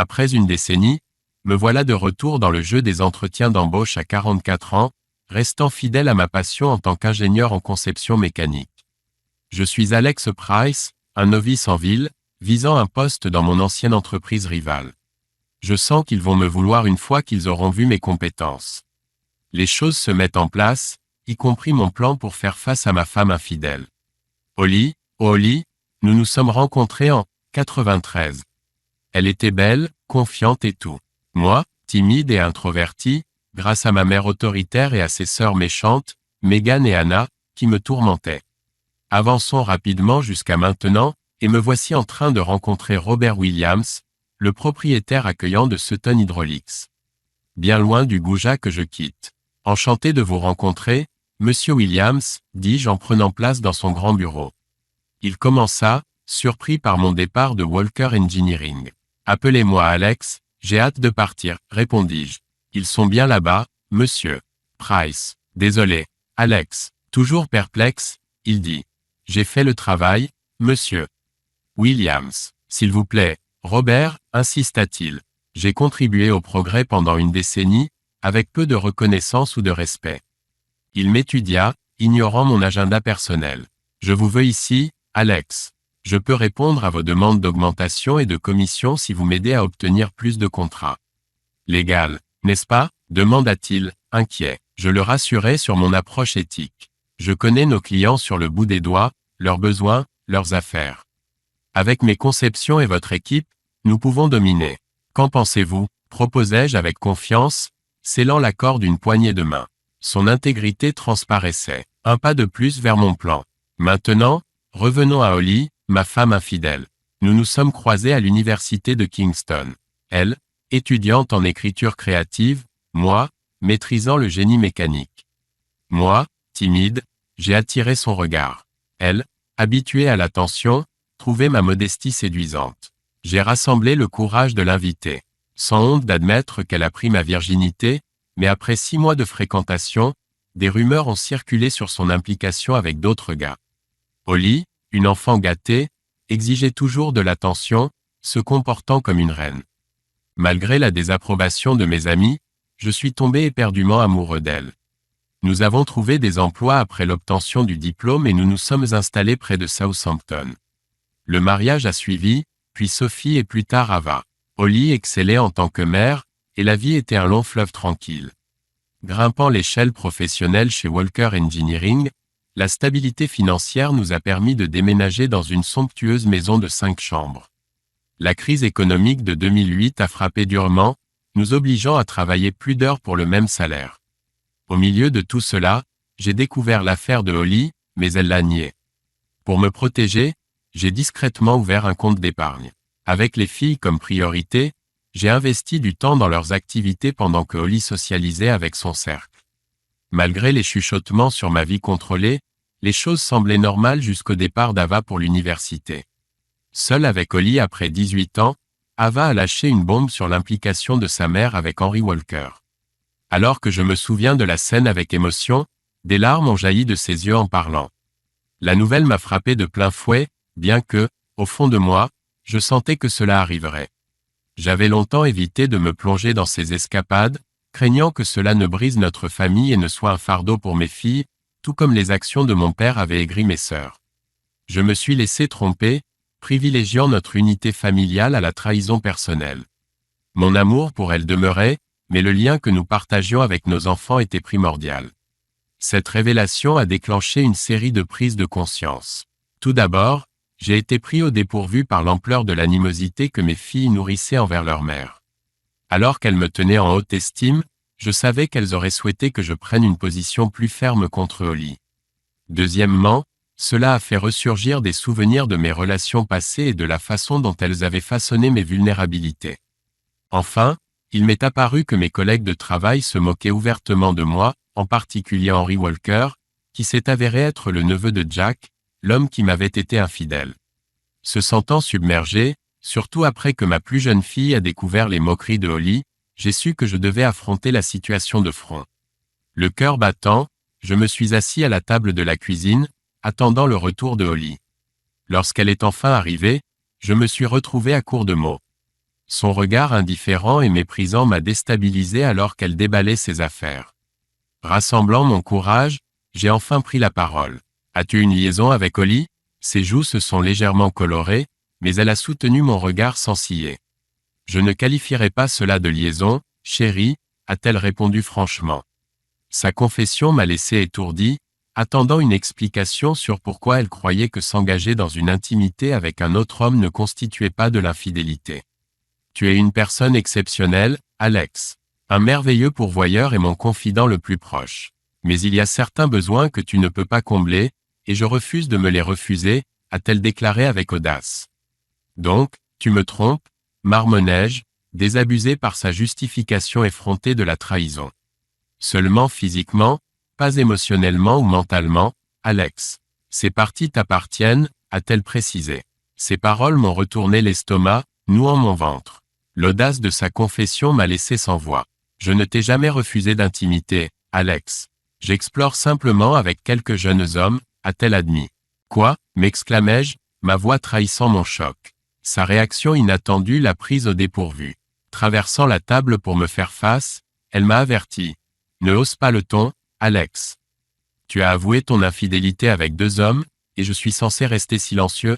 Après une décennie, me voilà de retour dans le jeu des entretiens d'embauche à 44 ans, restant fidèle à ma passion en tant qu'ingénieur en conception mécanique. Je suis Alex Price, un novice en ville, visant un poste dans mon ancienne entreprise rivale. Je sens qu'ils vont me vouloir une fois qu'ils auront vu mes compétences. Les choses se mettent en place, y compris mon plan pour faire face à ma femme infidèle. Holly, nous nous sommes rencontrés en 93. Elle était belle, confiante et tout. Moi, timide et introverti, grâce à ma mère autoritaire et à ses sœurs méchantes, Megan et Anna, qui me tourmentaient. Avançons rapidement jusqu'à maintenant, et me voici en train de rencontrer Robert Williams, le propriétaire accueillant de Sutton Hydraulics. Bien loin du goujat que je quitte. Enchanté de vous rencontrer, Monsieur Williams, dis-je en prenant place dans son grand bureau. Il commença, surpris par mon départ de Walker Engineering. Appelez-moi Alex, j'ai hâte de partir, répondis-je. Ils sont bien là-bas, monsieur. Price. Désolé. Alex. Toujours perplexe, il dit. J'ai fait le travail, monsieur. Williams. S'il vous plaît, Robert, insista-t-il. J'ai contribué au progrès pendant une décennie, avec peu de reconnaissance ou de respect. Il m'étudia, ignorant mon agenda personnel. Je vous veux ici, Alex. Je peux répondre à vos demandes d'augmentation et de commission si vous m'aidez à obtenir plus de contrats. Légal, n'est-ce pas? Demanda-t-il, inquiet. Je le rassurai sur mon approche éthique. Je connais nos clients sur le bout des doigts, leurs besoins, leurs affaires. Avec mes conceptions et votre équipe, nous pouvons dominer. Qu'en pensez-vous? Proposai-je avec confiance, scellant l'accord d'une poignée de main. Son intégrité transparaissait. Un pas de plus vers mon plan. Maintenant, revenons à Holly, ma femme infidèle. Nous nous sommes croisés à l'université de Kingston. Elle, étudiante en écriture créative, moi, maîtrisant le génie mécanique. Moi, timide, j'ai attiré son regard. Elle, habituée à l'attention, trouvait ma modestie séduisante. J'ai rassemblé le courage de l'inviter. Sans honte d'admettre qu'elle a pris ma virginité, mais après 6 mois de fréquentation, des rumeurs ont circulé sur son implication avec d'autres gars. Holly, une enfant gâtée, exigeait toujours de l'attention, se comportant comme une reine. Malgré la désapprobation de mes amis, je suis tombé éperdument amoureux d'elle. Nous avons trouvé des emplois après l'obtention du diplôme et nous nous sommes installés près de Southampton. Le mariage a suivi, puis Sophie et plus tard Ava. Holly excellait en tant que mère, et la vie était un long fleuve tranquille. Grimpant l'échelle professionnelle chez Walker Engineering, la stabilité financière nous a permis de déménager dans une somptueuse maison de 5 chambres. La crise économique de 2008 a frappé durement, nous obligeant à travailler plus d'heures pour le même salaire. Au milieu de tout cela, j'ai découvert l'affaire de Holly, mais elle l'a nié. Pour me protéger, j'ai discrètement ouvert un compte d'épargne. Avec les filles comme priorité, j'ai investi du temps dans leurs activités pendant que Holly socialisait avec son cercle. Malgré les chuchotements sur ma vie contrôlée, les choses semblaient normales jusqu'au départ d'Ava pour l'université. Seule avec Holly après 18 ans, Ava a lâché une bombe sur l'implication de sa mère avec Henry Walker. Alors que je me souviens de la scène avec émotion, des larmes ont jailli de ses yeux en parlant. La nouvelle m'a frappé de plein fouet, bien que, au fond de moi, je sentais que cela arriverait. J'avais longtemps évité de me plonger dans ces escapades, craignant que cela ne brise notre famille et ne soit un fardeau pour mes filles, tout comme les actions de mon père avaient aigri mes sœurs. Je me suis laissé tromper, privilégiant notre unité familiale à la trahison personnelle. Mon amour pour elle demeurait, mais le lien que nous partagions avec nos enfants était primordial. Cette révélation a déclenché une série de prises de conscience. Tout d'abord, j'ai été pris au dépourvu par l'ampleur de l'animosité que mes filles nourrissaient envers leur mère. Alors qu'elles me tenaient en haute estime, je savais qu'elles auraient souhaité que je prenne une position plus ferme contre Holly. Deuxièmement, cela a fait ressurgir des souvenirs de mes relations passées et de la façon dont elles avaient façonné mes vulnérabilités. Enfin, il m'est apparu que mes collègues de travail se moquaient ouvertement de moi, en particulier Henry Walker, qui s'est avéré être le neveu de Jack, l'homme qui m'avait été infidèle. Se sentant submergé, surtout après que ma plus jeune fille a découvert les moqueries de Holly, j'ai su que je devais affronter la situation de front. Le cœur battant, je me suis assis à la table de la cuisine, attendant le retour de Holly. Lorsqu'elle est enfin arrivée, je me suis retrouvé à court de mots. Son regard indifférent et méprisant m'a déstabilisé alors qu'elle déballait ses affaires. Rassemblant mon courage, j'ai enfin pris la parole. « As-tu une liaison avec Holly ?» Ses joues se sont légèrement colorées, mais elle a soutenu mon regard sans ciller. « Je ne qualifierais pas cela de liaison, chérie », a-t-elle répondu franchement. Sa confession m'a laissé étourdi, attendant une explication sur pourquoi elle croyait que s'engager dans une intimité avec un autre homme ne constituait pas de l'infidélité. « Tu es une personne exceptionnelle, Alex. Un merveilleux pourvoyeur et mon confident le plus proche. Mais il y a certains besoins que tu ne peux pas combler, et je refuse de me les refuser, a-t-elle déclaré avec audace. Donc, tu me trompes, marmonnai-je, désabusé par sa justification effrontée de la trahison. Seulement physiquement, pas émotionnellement ou mentalement, Alex. Ces parties t'appartiennent, a-t-elle précisé. Ces paroles m'ont retourné l'estomac, nouant mon ventre. L'audace de sa confession m'a laissé sans voix. Je ne t'ai jamais refusé d'intimité, Alex. J'explore simplement avec quelques jeunes hommes, a-t-elle admis. Quoi, m'exclamai-je, ma voix trahissant mon choc. Sa réaction inattendue l'a prise au dépourvu. Traversant la table pour me faire face, elle m'a averti. Ne hausse pas le ton, Alex. Tu as avoué ton infidélité avec 2 hommes, et je suis censé rester silencieux?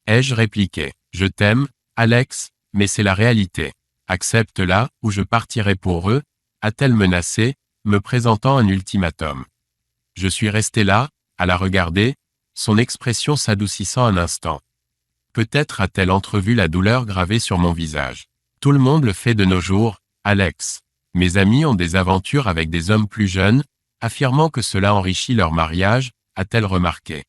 Ai-je répliqué. Je t'aime, Alex, mais c'est la réalité. Accepte-la, ou je partirai pour eux, a-t-elle menacé, me présentant un ultimatum. Je suis resté là, à la regarder, son expression s'adoucissant un instant. Peut-être a-t-elle entrevu la douleur gravée sur mon visage. Tout le monde le fait de nos jours, Alex. Mes amis ont des aventures avec des hommes plus jeunes, affirmant que cela enrichit leur mariage, a-t-elle remarqué.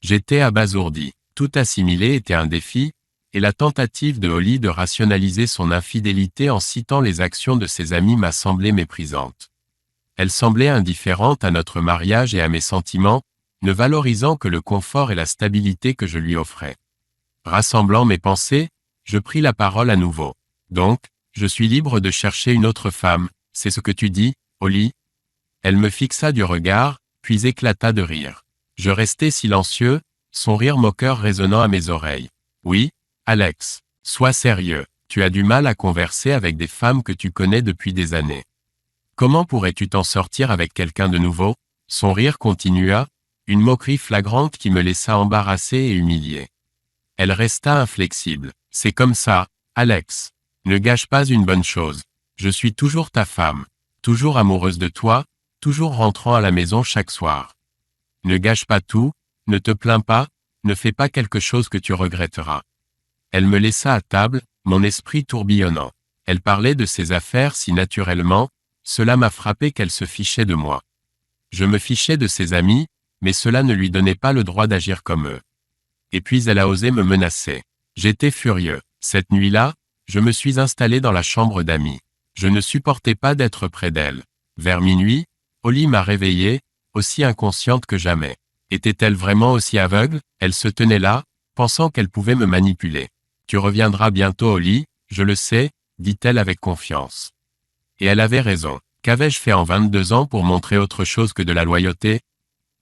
J'étais abasourdi. Tout assimiler était un défi, et la tentative de Holly de rationaliser son infidélité en citant les actions de ses amis m'a semblé méprisante. Elle semblait indifférente à notre mariage et à mes sentiments, ne valorisant que le confort et la stabilité que je lui offrais. Rassemblant mes pensées, je pris la parole à nouveau. Donc, je suis libre de chercher une autre femme, c'est ce que tu dis, Holly? Elle me fixa du regard, puis éclata de rire. Je restai silencieux, son rire moqueur résonnant à mes oreilles. Oui, Alex, sois sérieux, tu as du mal à converser avec des femmes que tu connais depuis des années. Comment pourrais-tu t'en sortir avec quelqu'un de nouveau? Son rire continua, une moquerie flagrante qui me laissa embarrassé et humilié. Elle resta inflexible. C'est comme ça, Alex. Ne gâche pas une bonne chose. Je suis toujours ta femme, toujours amoureuse de toi, toujours rentrant à la maison chaque soir. Ne gâche pas tout, ne te plains pas, ne fais pas quelque chose que tu regretteras. Elle me laissa à table, mon esprit tourbillonnant. Elle parlait de ses affaires si naturellement, cela m'a frappé qu'elle se fichait de moi. Je me fichais de ses amis, mais cela ne lui donnait pas le droit d'agir comme eux. Et puis elle a osé me menacer. J'étais furieux. Cette nuit-là, je me suis installé dans la chambre d'amis. Je ne supportais pas d'être près d'elle. Vers minuit, Holly m'a réveillé, aussi inconsciente que jamais. Était-elle vraiment aussi aveugle? Elle se tenait là, pensant qu'elle pouvait me manipuler. Tu reviendras bientôt au lit, je le sais, dit-elle avec confiance. Et elle avait raison. Qu'avais-je fait en 22 ans pour montrer autre chose que de la loyauté?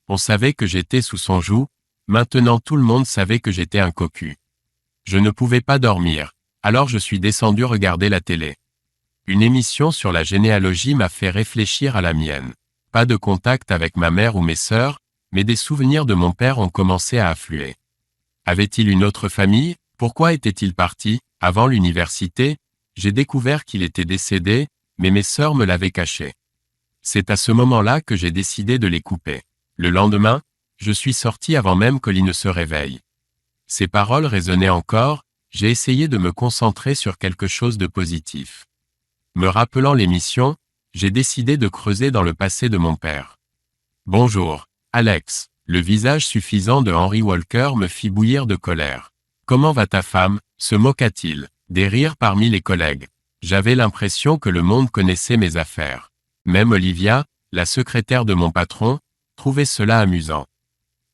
On savait que j'étais sous son joug, maintenant tout le monde savait que j'étais un cocu. Je ne pouvais pas dormir, alors je suis descendu regarder la télé. Une émission sur la généalogie m'a fait réfléchir à la mienne. Pas de contact avec ma mère ou mes sœurs, mais des souvenirs de mon père ont commencé à affluer. Avait-il une autre famille? Pourquoi était-il parti? Avant l'université, j'ai découvert qu'il était décédé, mais mes sœurs me l'avaient caché. C'est à ce moment-là que j'ai décidé de les couper. Le lendemain, je suis sorti avant même qu'Holly ne se réveille. Ces paroles résonnaient encore, j'ai essayé de me concentrer sur quelque chose de positif. Me rappelant l'émission, j'ai décidé de creuser dans le passé de mon père. Bonjour, Alex. Le visage suffisant de Henry Walker me fit bouillir de colère. Comment va ta femme? Se moqua-t-il. Des rires parmi les collègues. J'avais l'impression que le monde connaissait mes affaires. Même Olivia, la secrétaire de mon patron, trouvait cela amusant.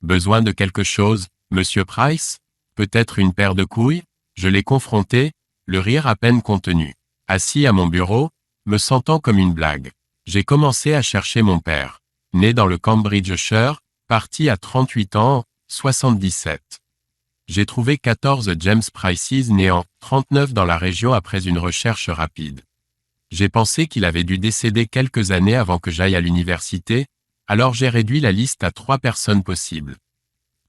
Besoin de quelque chose, Monsieur Price? Peut-être une paire de couilles? Je l'ai confronté, le rire à peine contenu. Assis à mon bureau, me sentant comme une blague. J'ai commencé à chercher mon père. Né dans le Cambridgeshire, parti à 38 ans, 77. J'ai trouvé 14 James Prices né en 39 dans la région après une recherche rapide. J'ai pensé qu'il avait dû décéder quelques années avant que j'aille à l'université, alors j'ai réduit la liste à 3 personnes possibles.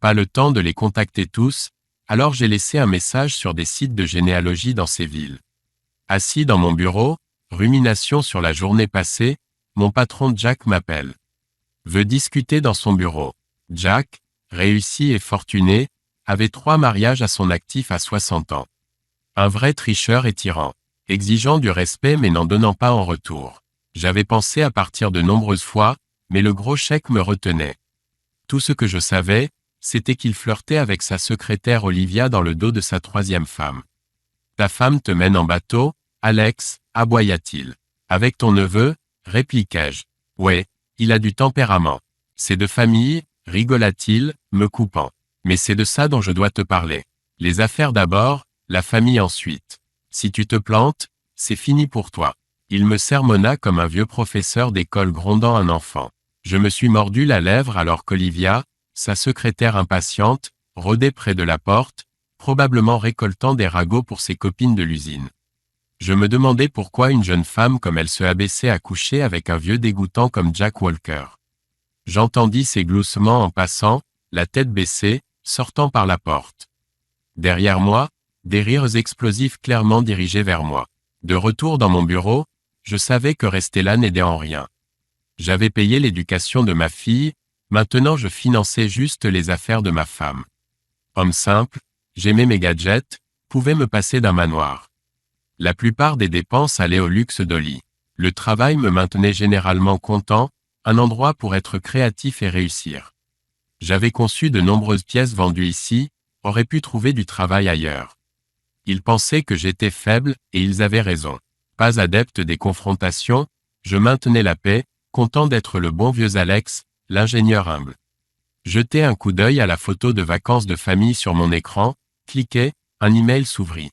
Pas le temps de les contacter tous, alors j'ai laissé un message sur des sites de généalogie dans ces villes. Assis dans mon bureau, rumination sur la journée passée, mon patron Jack m'appelle. Veut discuter dans son bureau. Jack, réussi et fortuné, avait 3 mariages à son actif à 60 ans. Un vrai tricheur et tyran. Exigeant du respect mais n'en donnant pas en retour. J'avais pensé à partir de nombreuses fois, mais le gros chèque me retenait. Tout ce que je savais, c'était qu'il flirtait avec sa secrétaire Olivia dans le dos de sa 3e femme. Ta femme te mène en bateau, Alex, aboya-t-il. Avec ton neveu, répliquai-je. Ouais, il a du tempérament. C'est de famille, rigola-t-il, me coupant. Mais c'est de ça dont je dois te parler. Les affaires d'abord, la famille ensuite. Si tu te plantes, c'est fini pour toi. Il me sermonna comme un vieux professeur d'école grondant un enfant. Je me suis mordu la lèvre alors qu'Olivia, sa secrétaire impatiente, rôdait près de la porte, probablement récoltant des ragots pour ses copines de l'usine. Je me demandais pourquoi une jeune femme comme elle se abaissait à coucher avec un vieux dégoûtant comme Jack Walker. J'entendis ses gloussements en passant, la tête baissée, sortant par la porte. Derrière moi, des rires explosifs clairement dirigés vers moi. De retour dans mon bureau, je savais que rester là n'aidait en rien. J'avais payé l'éducation de ma fille, maintenant je finançais juste les affaires de ma femme. Homme simple, j'aimais mes gadgets, pouvais me passer d'un manoir. La plupart des dépenses allaient au luxe d'Oli. Le travail me maintenait généralement content, un endroit pour être créatif et réussir. J'avais conçu de nombreuses pièces vendues ici, aurais pu trouver du travail ailleurs. Ils pensaient que j'étais faible, et ils avaient raison. Pas adepte des confrontations, je maintenais la paix, content d'être le bon vieux Alex, l'ingénieur humble. Jetai un coup d'œil à la photo de vacances de famille sur mon écran, cliquai, un email s'ouvrit.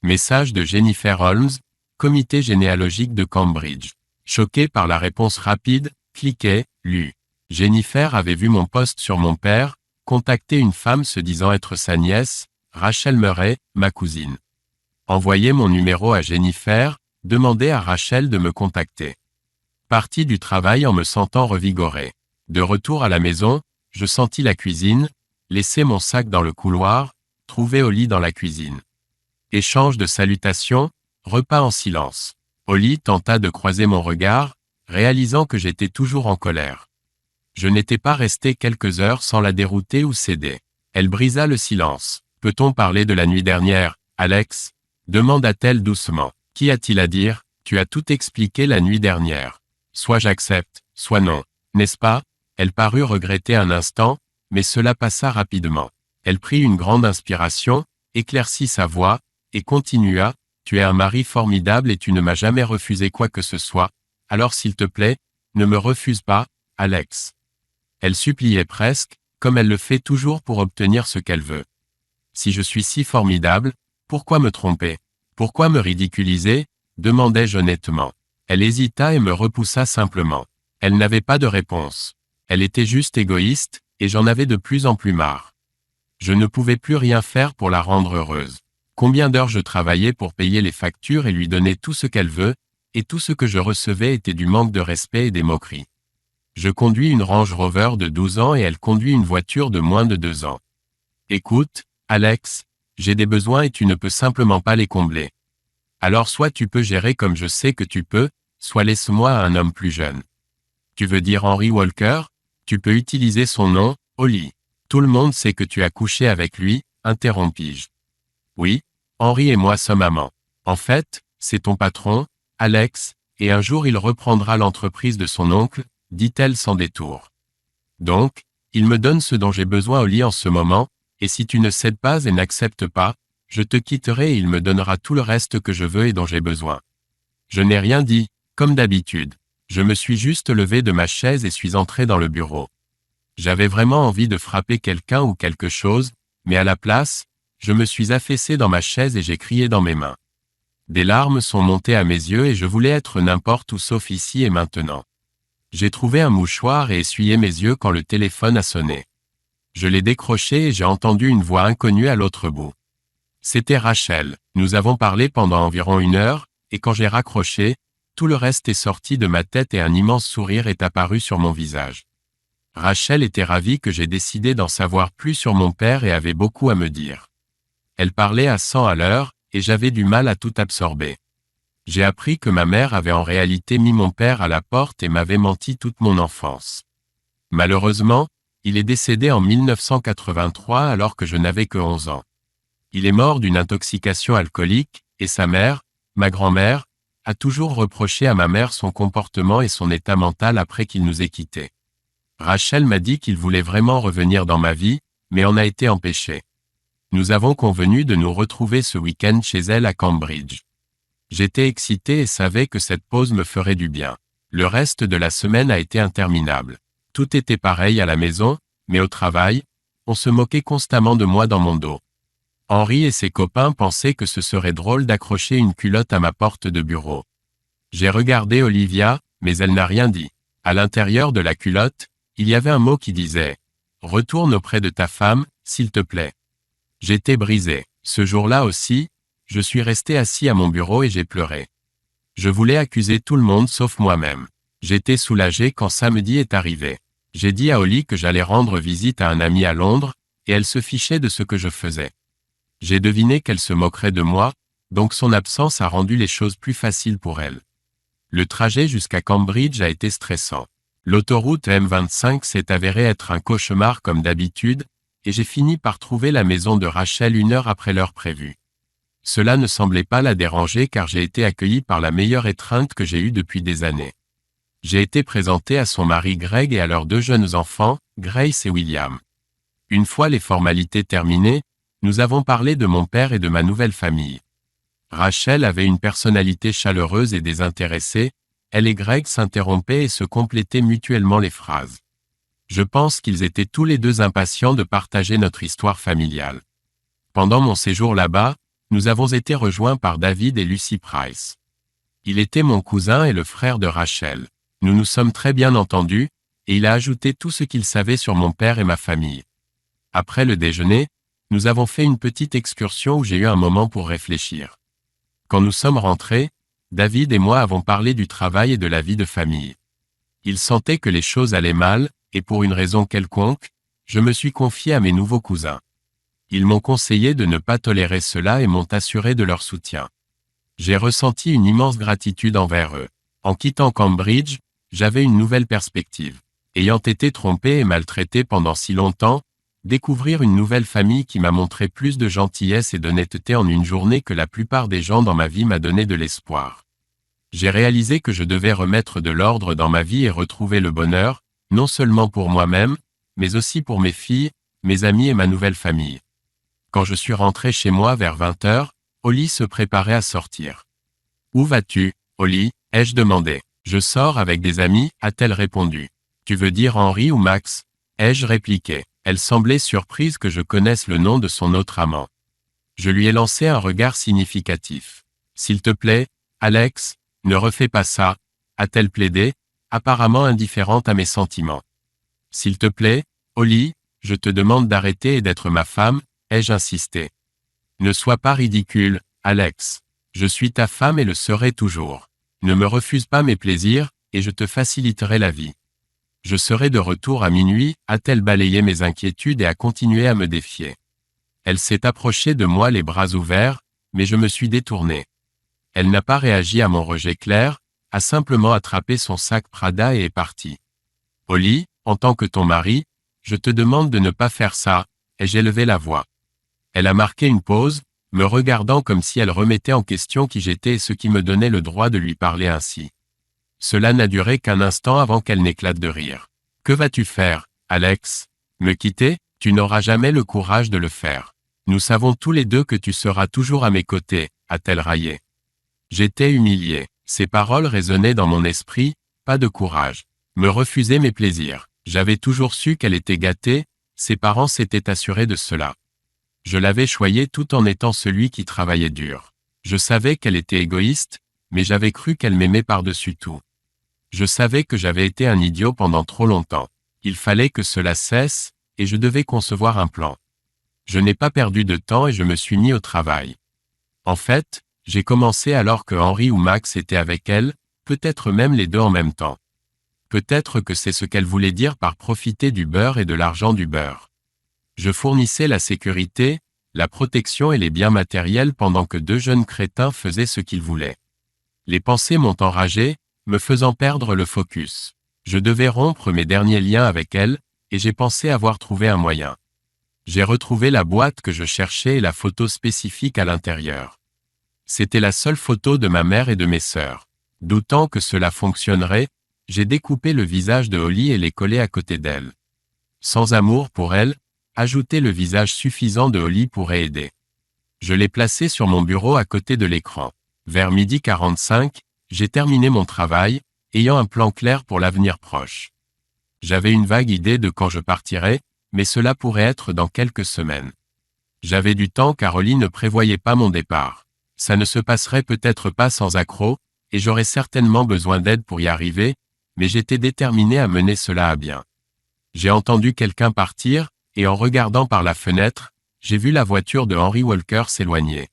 Message de Jennifer Holmes, comité généalogique de Cambridge. Choqué par la réponse rapide, cliquai, lu. Jennifer avait vu mon post sur mon père, contacté une femme se disant être sa nièce, Rachel Murray, ma cousine. Envoyé mon numéro à Jennifer, demandé à Rachel de me contacter. Parti du travail en me sentant revigoré. De retour à la maison, je sentis la cuisine, laissai mon sac dans le couloir, trouvé Oli dans la cuisine. Échange de salutations, repas en silence. Oli tenta de croiser mon regard, réalisant que j'étais toujours en colère. Je n'étais pas resté quelques heures sans la dérouter ou céder. Elle brisa le silence. Peut-on parler de la nuit dernière, Alex ? Demanda-t-elle doucement. Qu'y a-t-il à dire ? Tu as tout expliqué la nuit dernière. Soit j'accepte, soit non. N'est-ce pas ? Elle parut regretter un instant, mais cela passa rapidement. Elle prit une grande inspiration, éclaircit sa voix, et continua, tu es un mari formidable et tu ne m'as jamais refusé quoi que ce soit, alors s'il te plaît, ne me refuse pas, Alex. Elle suppliait presque, comme elle le fait toujours pour obtenir ce qu'elle veut. Si je suis si formidable, pourquoi me tromper ? Pourquoi me ridiculiser ? Demandai-je honnêtement. Elle hésita et me repoussa simplement. Elle n'avait pas de réponse. Elle était juste égoïste, et j'en avais de plus en plus marre. Je ne pouvais plus rien faire pour la rendre heureuse. Combien d'heures je travaillais pour payer les factures et lui donner tout ce qu'elle veut, et tout ce que je recevais était du manque de respect et des moqueries. Je conduis une Range Rover de 12 ans et elle conduit une voiture de moins de 2 ans. Écoute, Alex, j'ai des besoins et tu ne peux simplement pas les combler. Alors soit tu peux gérer comme je sais que tu peux, soit laisse-moi à un homme plus jeune. Tu veux dire Henry Walker ? Tu peux utiliser son nom, Oli. Tout le monde sait que tu as couché avec lui, interrompis-je. Oui, Henry et moi sommes amants. En fait, c'est ton patron, Alex, et un jour il reprendra l'entreprise de son oncle, dit-elle sans détour. Donc, il me donne ce dont j'ai besoin au lit en ce moment, et si tu ne cèdes pas et n'acceptes pas, je te quitterai et il me donnera tout le reste que je veux et dont j'ai besoin. Je n'ai rien dit, comme d'habitude. Je me suis juste levé de ma chaise et suis entré dans le bureau. J'avais vraiment envie de frapper quelqu'un ou quelque chose, mais à la place, je me suis affaissé dans ma chaise et j'ai crié dans mes mains. Des larmes sont montées à mes yeux et je voulais être n'importe où sauf ici et maintenant. J'ai trouvé un mouchoir et essuyé mes yeux quand le téléphone a sonné. Je l'ai décroché et j'ai entendu une voix inconnue à l'autre bout. C'était Rachel. Nous avons parlé pendant environ 1 heure, et quand j'ai raccroché, tout le reste est sorti de ma tête et un immense sourire est apparu sur mon visage. Rachel était ravie que j'ai décidé d'en savoir plus sur mon père et avait beaucoup à me dire. Elle parlait à 100 à l'heure, et j'avais du mal à tout absorber. J'ai appris que ma mère avait en réalité mis mon père à la porte et m'avait menti toute mon enfance. Malheureusement, il est décédé en 1983 alors que je n'avais que 11 ans. Il est mort d'une intoxication alcoolique, et sa mère, ma grand-mère, a toujours reproché à ma mère son comportement et son état mental après qu'il nous ait quittés. Rachel m'a dit qu'il voulait vraiment revenir dans ma vie, mais en a été empêché. Nous avons convenu de nous retrouver ce week-end chez elle à Cambridge. J'étais excité et savais que cette pause me ferait du bien. Le reste de la semaine a été interminable. Tout était pareil à la maison, mais au travail, on se moquait constamment de moi dans mon dos. Henri et ses copains pensaient que ce serait drôle d'accrocher une culotte à ma porte de bureau. J'ai regardé Olivia, mais elle n'a rien dit. À l'intérieur de la culotte, il y avait un mot qui disait « Retourne auprès de ta femme, s'il te plaît ». J'étais brisé. Ce jour-là aussi, je suis resté assis à mon bureau et j'ai pleuré. Je voulais accuser tout le monde sauf moi-même. J'étais soulagé quand samedi est arrivé. J'ai dit à Oli que j'allais rendre visite à un ami à Londres, et elle se fichait de ce que je faisais. J'ai deviné qu'elle se moquerait de moi, donc son absence a rendu les choses plus faciles pour elle. Le trajet jusqu'à Cambridge a été stressant. L'autoroute M25 s'est avérée être un cauchemar comme d'habitude, et j'ai fini par trouver la maison de Rachel 1 heure après l'heure prévue. Cela ne semblait pas la déranger car j'ai été accueilli par la meilleure étreinte que j'ai eue depuis des années. J'ai été présenté à son mari Greg et à leurs 2 jeunes enfants, Grace et William. Une fois les formalités terminées, nous avons parlé de mon père et de ma nouvelle famille. Rachel avait une personnalité chaleureuse et désintéressée, elle et Greg s'interrompaient et se complétaient mutuellement les phrases. Je pense qu'ils étaient tous les deux impatients de partager notre histoire familiale. Pendant mon séjour là-bas, nous avons été rejoints par David et Lucy Price. Il était mon cousin et le frère de Rachel. Nous nous sommes très bien entendus, et il a ajouté tout ce qu'il savait sur mon père et ma famille. Après le déjeuner, nous avons fait une petite excursion où j'ai eu un moment pour réfléchir. Quand nous sommes rentrés, David et moi avons parlé du travail et de la vie de famille. Il sentait que les choses allaient mal, et pour une raison quelconque, je me suis confié à mes nouveaux cousins. Ils m'ont conseillé de ne pas tolérer cela et m'ont assuré de leur soutien. J'ai ressenti une immense gratitude envers eux. En quittant Cambridge, j'avais une nouvelle perspective. Ayant été trompé et maltraité pendant si longtemps, découvrir une nouvelle famille qui m'a montré plus de gentillesse et d'honnêteté en une journée que la plupart des gens dans ma vie m'a donné de l'espoir. J'ai réalisé que je devais remettre de l'ordre dans ma vie et retrouver le bonheur, non seulement pour moi-même, mais aussi pour mes filles, mes amis et ma nouvelle famille. Quand je suis rentré chez moi vers 20 heures, Oli se préparait à sortir. « Où vas-tu, Oli ?» ai-je demandé. « Je sors avec des amis » a-t-elle répondu. « Tu veux dire Henri ou Max ?» ai-je répliqué. Elle semblait surprise que je connaisse le nom de son autre amant. Je lui ai lancé un regard significatif. « S'il te plaît, Alex, ne refais pas ça » a-t-elle plaidé, apparemment indifférente à mes sentiments. « S'il te plaît, Oli, je te demande d'arrêter et d'être ma femme » ai-je insisté. « Ne sois pas ridicule, Alex. Je suis ta femme et le serai toujours. Ne me refuse pas mes plaisirs, et je te faciliterai la vie. Je serai de retour à minuit » a-t-elle balayé mes inquiétudes et a continué à me défier. Elle s'est approchée de moi les bras ouverts, mais je me suis détourné. Elle n'a pas réagi à mon rejet clair, a simplement attrapé son sac Prada et est partie. « Oli, en tant que ton mari, je te demande de ne pas faire ça » ai-je élevé la voix. Elle a marqué une pause, me regardant comme si elle remettait en question qui j'étais et ce qui me donnait le droit de lui parler ainsi. Cela n'a duré qu'un instant avant qu'elle n'éclate de rire. « Que vas-tu faire, Alex ? Me quitter ? Tu n'auras jamais le courage de le faire. Nous savons tous les deux que tu seras toujours à mes côtés, » a-t-elle raillé. J'étais humilié. Ces paroles résonnaient dans mon esprit, pas de courage. Me refuser mes plaisirs. J'avais toujours su qu'elle était gâtée, ses parents s'étaient assurés de cela. Je l'avais choyée tout en étant celui qui travaillait dur. Je savais qu'elle était égoïste, mais j'avais cru qu'elle m'aimait par-dessus tout. Je savais que j'avais été un idiot pendant trop longtemps. Il fallait que cela cesse, et je devais concevoir un plan. Je n'ai pas perdu de temps et je me suis mis au travail. En fait, j'ai commencé alors que Henry ou Max étaient avec elle, peut-être même les deux en même temps. Peut-être que c'est ce qu'elle voulait dire par profiter du beurre et de l'argent du beurre. Je fournissais la sécurité, la protection et les biens matériels pendant que deux jeunes crétins faisaient ce qu'ils voulaient. Les pensées m'ont enragé, me faisant perdre le focus. Je devais rompre mes derniers liens avec elle, et j'ai pensé avoir trouvé un moyen. J'ai retrouvé la boîte que je cherchais et la photo spécifique à l'intérieur. C'était la seule photo de ma mère et de mes sœurs. Doutant que cela fonctionnerait, j'ai découpé le visage de Holly et l'ai collé à côté d'elle. Sans amour pour elle, ajouter le visage suffisant de Holly pourrait aider. Je l'ai placé sur mon bureau à côté de l'écran. Vers 12h45, j'ai terminé mon travail, ayant un plan clair pour l'avenir proche. J'avais une vague idée de quand je partirais, mais cela pourrait être dans quelques semaines. J'avais du temps car Holly ne prévoyait pas mon départ. Ça ne se passerait peut-être pas sans accroc, et j'aurais certainement besoin d'aide pour y arriver, mais j'étais déterminé à mener cela à bien. J'ai entendu quelqu'un partir, et en regardant par la fenêtre, j'ai vu la voiture de Henry Walker s'éloigner.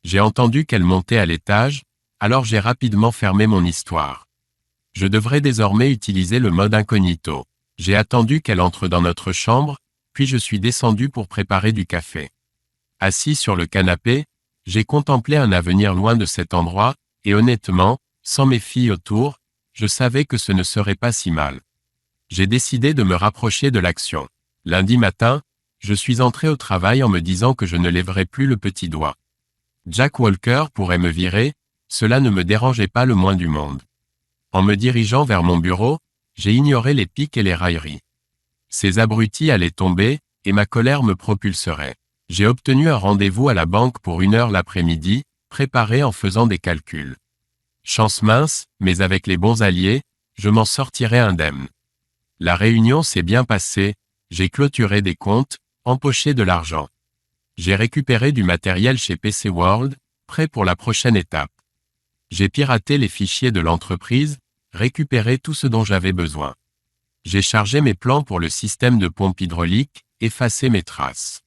J'ai entendu qu'elle montait à l'étage, alors j'ai rapidement fermé mon histoire. Je devrais désormais utiliser le mode incognito. J'ai attendu qu'elle entre dans notre chambre, puis je suis descendu pour préparer du café. Assis sur le canapé, j'ai contemplé un avenir loin de cet endroit, et honnêtement, sans mes filles autour, je savais que ce ne serait pas si mal. J'ai décidé de me rapprocher de l'action. Lundi matin, je suis entré au travail en me disant que je ne lèverais plus le petit doigt. Jack Walker pourrait me virer, cela ne me dérangeait pas le moins du monde. En me dirigeant vers mon bureau, j'ai ignoré les piques et les railleries. Ces abrutis allaient tomber, et ma colère me propulserait. J'ai obtenu un rendez-vous à la banque pour 1h l'après-midi, préparé en faisant des calculs. Chance mince, mais avec les bons alliés, je m'en sortirai indemne. La réunion s'est bien passée, j'ai clôturé des comptes, empoché de l'argent. J'ai récupéré du matériel chez PC World, prêt pour la prochaine étape. J'ai piraté les fichiers de l'entreprise, récupéré tout ce dont j'avais besoin. J'ai chargé mes plans pour le système de pompe hydraulique, effacé mes traces.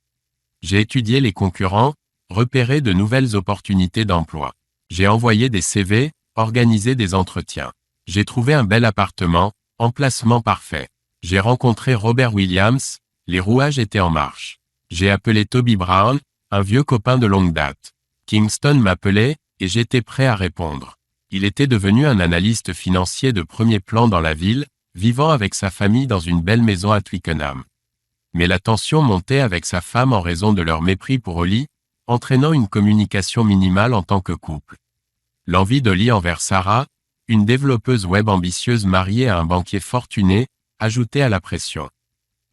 J'ai étudié les concurrents, repéré de nouvelles opportunités d'emploi. J'ai envoyé des CV, organisé des entretiens. J'ai trouvé un bel appartement, emplacement parfait. J'ai rencontré Robert Williams, les rouages étaient en marche. J'ai appelé Toby Brown, un vieux copain de longue date. Kingston m'appelait, et j'étais prêt à répondre. Il était devenu un analyste financier de premier plan dans la ville, vivant avec sa famille dans une belle maison à Twickenham. Mais la tension montait avec sa femme en raison de leur mépris pour Holly, entraînant une communication minimale en tant que couple. L'envie d'Holly envers Sarah, une développeuse web ambitieuse mariée à un banquier fortuné, ajoutait à la pression.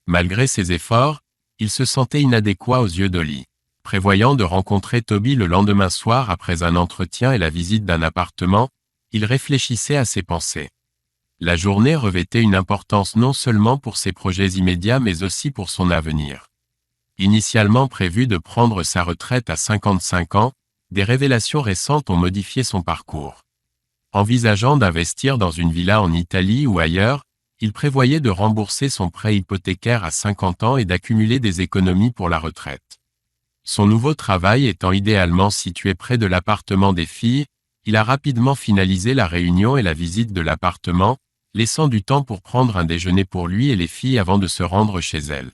Malgré ses efforts, il se sentait inadéquat aux yeux d'Holly. Prévoyant de rencontrer Toby le lendemain soir après un entretien et la visite d'un appartement, il réfléchissait à ses pensées. La journée revêtait une importance non seulement pour ses projets immédiats mais aussi pour son avenir. Initialement prévu de prendre sa retraite à 55 ans, des révélations récentes ont modifié son parcours. Envisageant d'investir dans une villa en Italie ou ailleurs, il prévoyait de rembourser son prêt hypothécaire à 50 ans et d'accumuler des économies pour la retraite. Son nouveau travail étant idéalement situé près de l'appartement des filles, il a rapidement finalisé la réunion et la visite de l'appartement, laissant du temps pour prendre un déjeuner pour lui et les filles avant de se rendre chez elles.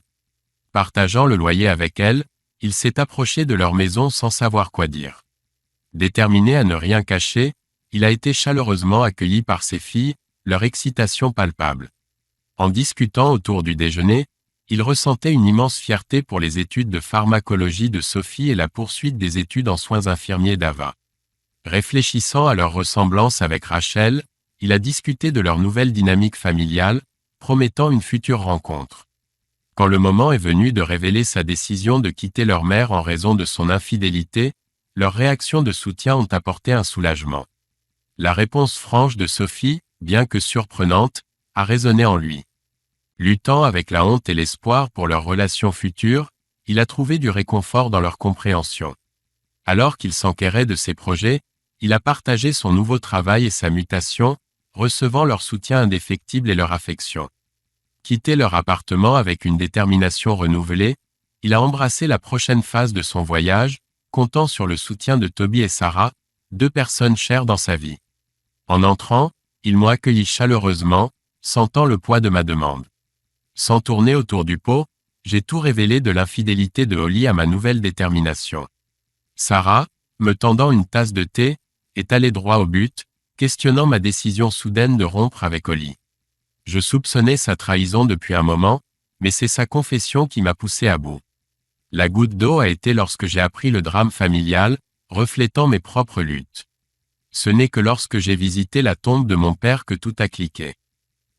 Partageant le loyer avec elles, il s'est approché de leur maison sans savoir quoi dire. Déterminé à ne rien cacher, il a été chaleureusement accueilli par ses filles, leur excitation palpable. En discutant autour du déjeuner, il ressentait une immense fierté pour les études de pharmacologie de Sophie et la poursuite des études en soins infirmiers d'Ava. Réfléchissant à leur ressemblance avec Rachel, il a discuté de leur nouvelle dynamique familiale, promettant une future rencontre. Quand le moment est venu de révéler sa décision de quitter leur mère en raison de son infidélité, leurs réactions de soutien ont apporté un soulagement. La réponse franche de Sophie, bien que surprenante, a résonné en lui. Luttant avec la honte et l'espoir pour leur relation future, il a trouvé du réconfort dans leur compréhension. Alors qu'il s'enquérait de ses projets, il a partagé son nouveau travail et sa mutation, recevant leur soutien indéfectible et leur affection. quitté leur appartement avec une détermination renouvelée, il a embrassé la prochaine phase de son voyage, comptant sur le soutien de Toby et Sarah, 2 personnes chères dans sa vie. En entrant, ils m'ont accueilli chaleureusement, sentant le poids de ma demande. Sans tourner autour du pot, j'ai tout révélé de l'infidélité de Holly à ma nouvelle détermination. Sarah, me tendant une tasse de thé, est allée droit au but, questionnant ma décision soudaine de rompre avec Holly. Je soupçonnais sa trahison depuis un moment, mais c'est sa confession qui m'a poussé à bout. La goutte d'eau a été lorsque j'ai appris le drame familial, reflétant mes propres luttes. Ce n'est que lorsque j'ai visité la tombe de mon père que tout a cliqué.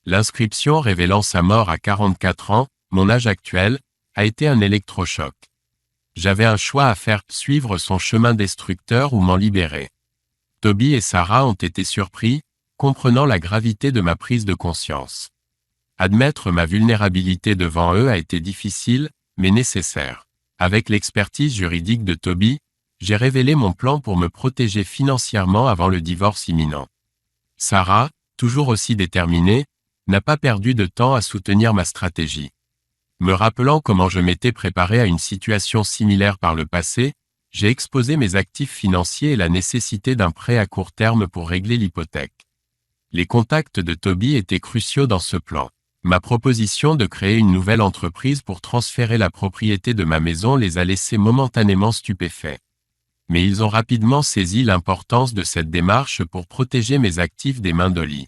L'inscription révélant sa mort à 44 ans, mon âge actuel, a été un électrochoc. J'avais un choix à faire, suivre son chemin destructeur ou m'en libérer. Toby et Sarah ont été surpris, comprenant la gravité de ma prise de conscience. Admettre ma vulnérabilité devant eux a été difficile, mais nécessaire. Avec l'expertise juridique de Toby, j'ai révélé mon plan pour me protéger financièrement avant le divorce imminent. Sarah, toujours aussi déterminée, n'a pas perdu de temps à soutenir ma stratégie. Me rappelant comment je m'étais préparé à une situation similaire par le passé, j'ai exposé mes actifs financiers et la nécessité d'un prêt à court terme pour régler l'hypothèque. Les contacts de Toby étaient cruciaux dans ce plan. Ma proposition de créer une nouvelle entreprise pour transférer la propriété de ma maison les a laissés momentanément stupéfaits. Mais ils ont rapidement saisi l'importance de cette démarche pour protéger mes actifs des mains d'Holly.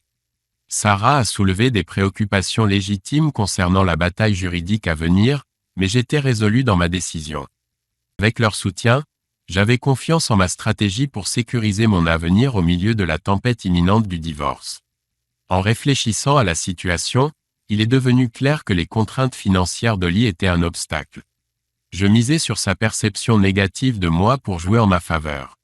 Sarah a soulevé des préoccupations légitimes concernant la bataille juridique à venir, mais j'étais résolu dans ma décision. Avec leur soutien, j'avais confiance en ma stratégie pour sécuriser mon avenir au milieu de la tempête imminente du divorce. En réfléchissant à la situation, il est devenu clair que les contraintes financières d'Holly étaient un obstacle. Je misais sur sa perception négative de moi pour jouer en ma faveur.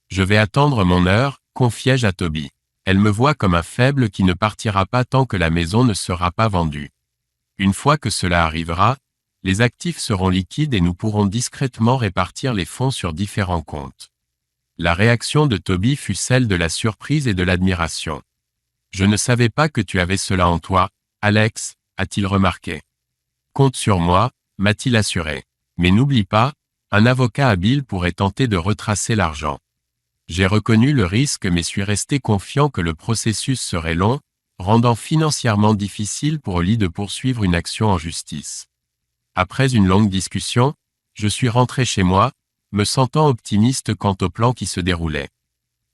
Je vais attendre mon heure, confiai-je à Toby. Elle me voit comme un faible qui ne partira pas tant que la maison ne sera pas vendue. Une fois que cela arrivera, les actifs seront liquides et nous pourrons discrètement répartir les fonds sur différents comptes. La réaction de Toby fut celle de la surprise et de l'admiration. « Je ne savais pas que tu avais cela en toi, Alex, a-t-il remarqué. Compte sur moi, m'a-t-il assuré. Mais n'oublie pas, un avocat habile pourrait tenter de retracer l'argent. J'ai reconnu le risque mais suis resté confiant que le processus serait long, rendant financièrement difficile pour Holly de poursuivre une action en justice. Après une longue discussion, je suis rentré chez moi, me sentant optimiste quant au plan qui se déroulait.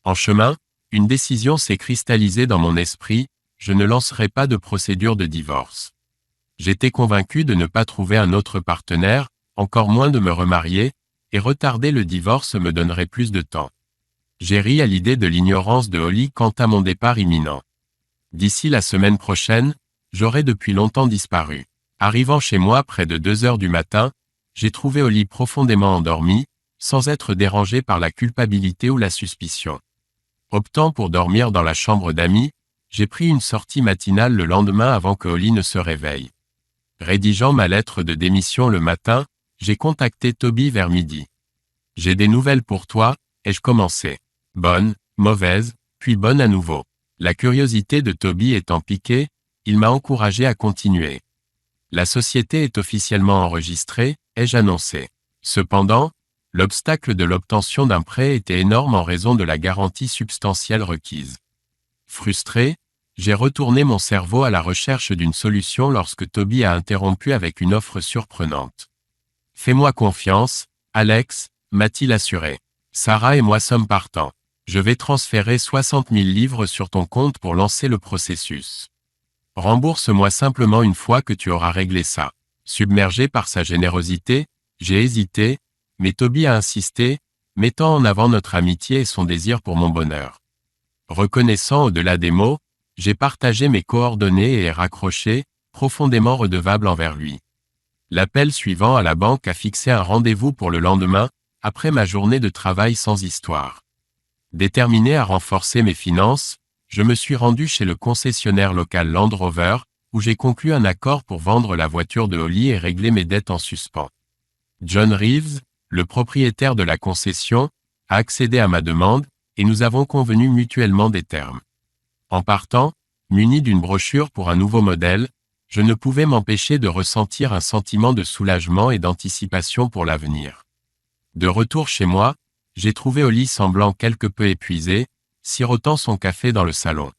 En chemin, une décision s'est cristallisée dans mon esprit, je ne lancerai pas de procédure de divorce. J'étais convaincu de ne pas trouver un autre partenaire, encore moins de me remarier, et retarder le divorce me donnerait plus de temps. J'ai ri à l'idée de l'ignorance de Holly quant à mon départ imminent. D'ici la semaine prochaine, j'aurais depuis longtemps disparu. Arrivant chez moi près de 2 heures du matin, j'ai trouvé Holly profondément endormie, sans être dérangée par la culpabilité ou la suspicion. Optant pour dormir dans la chambre d'amis, j'ai pris une sortie matinale le lendemain avant que Holly ne se réveille. Rédigeant ma lettre de démission le matin, j'ai contacté Toby vers midi. « J'ai des nouvelles pour toi », ai-je commencé. Bonne, mauvaise, puis bonne à nouveau. La curiosité de Toby étant piquée, il m'a encouragé à continuer. La société est officiellement enregistrée, ai-je annoncé. Cependant, l'obstacle de l'obtention d'un prêt était énorme en raison de la garantie substantielle requise. Frustré, j'ai retourné mon cerveau à la recherche d'une solution lorsque Toby a interrompu avec une offre surprenante. « Fais-moi confiance, Alex », m'a-t-il assuré. Sarah et moi sommes partants. Je vais transférer 60 000 livres sur ton compte pour lancer le processus. Rembourse-moi simplement une fois que tu auras réglé ça. Submergé par sa générosité, j'ai hésité, mais Toby a insisté, mettant en avant notre amitié et son désir pour mon bonheur. Reconnaissant au-delà des mots, j'ai partagé mes coordonnées et ai raccroché, profondément redevable envers lui. L'appel suivant à la banque a fixé un rendez-vous pour le lendemain, après ma journée de travail sans histoire. Déterminé à renforcer mes finances, je me suis rendu chez le concessionnaire local Land Rover, où j'ai conclu un accord pour vendre la voiture de Holly et régler mes dettes en suspens. John Reeves, le propriétaire de la concession, a accédé à ma demande, et nous avons convenu mutuellement des termes. En partant, muni d'une brochure pour un nouveau modèle, Je ne pouvais m'empêcher de ressentir un sentiment de soulagement et d'anticipation pour l'avenir. De retour chez moi, j'ai trouvé Holly semblant quelque peu épuisée, sirotant son café dans le salon.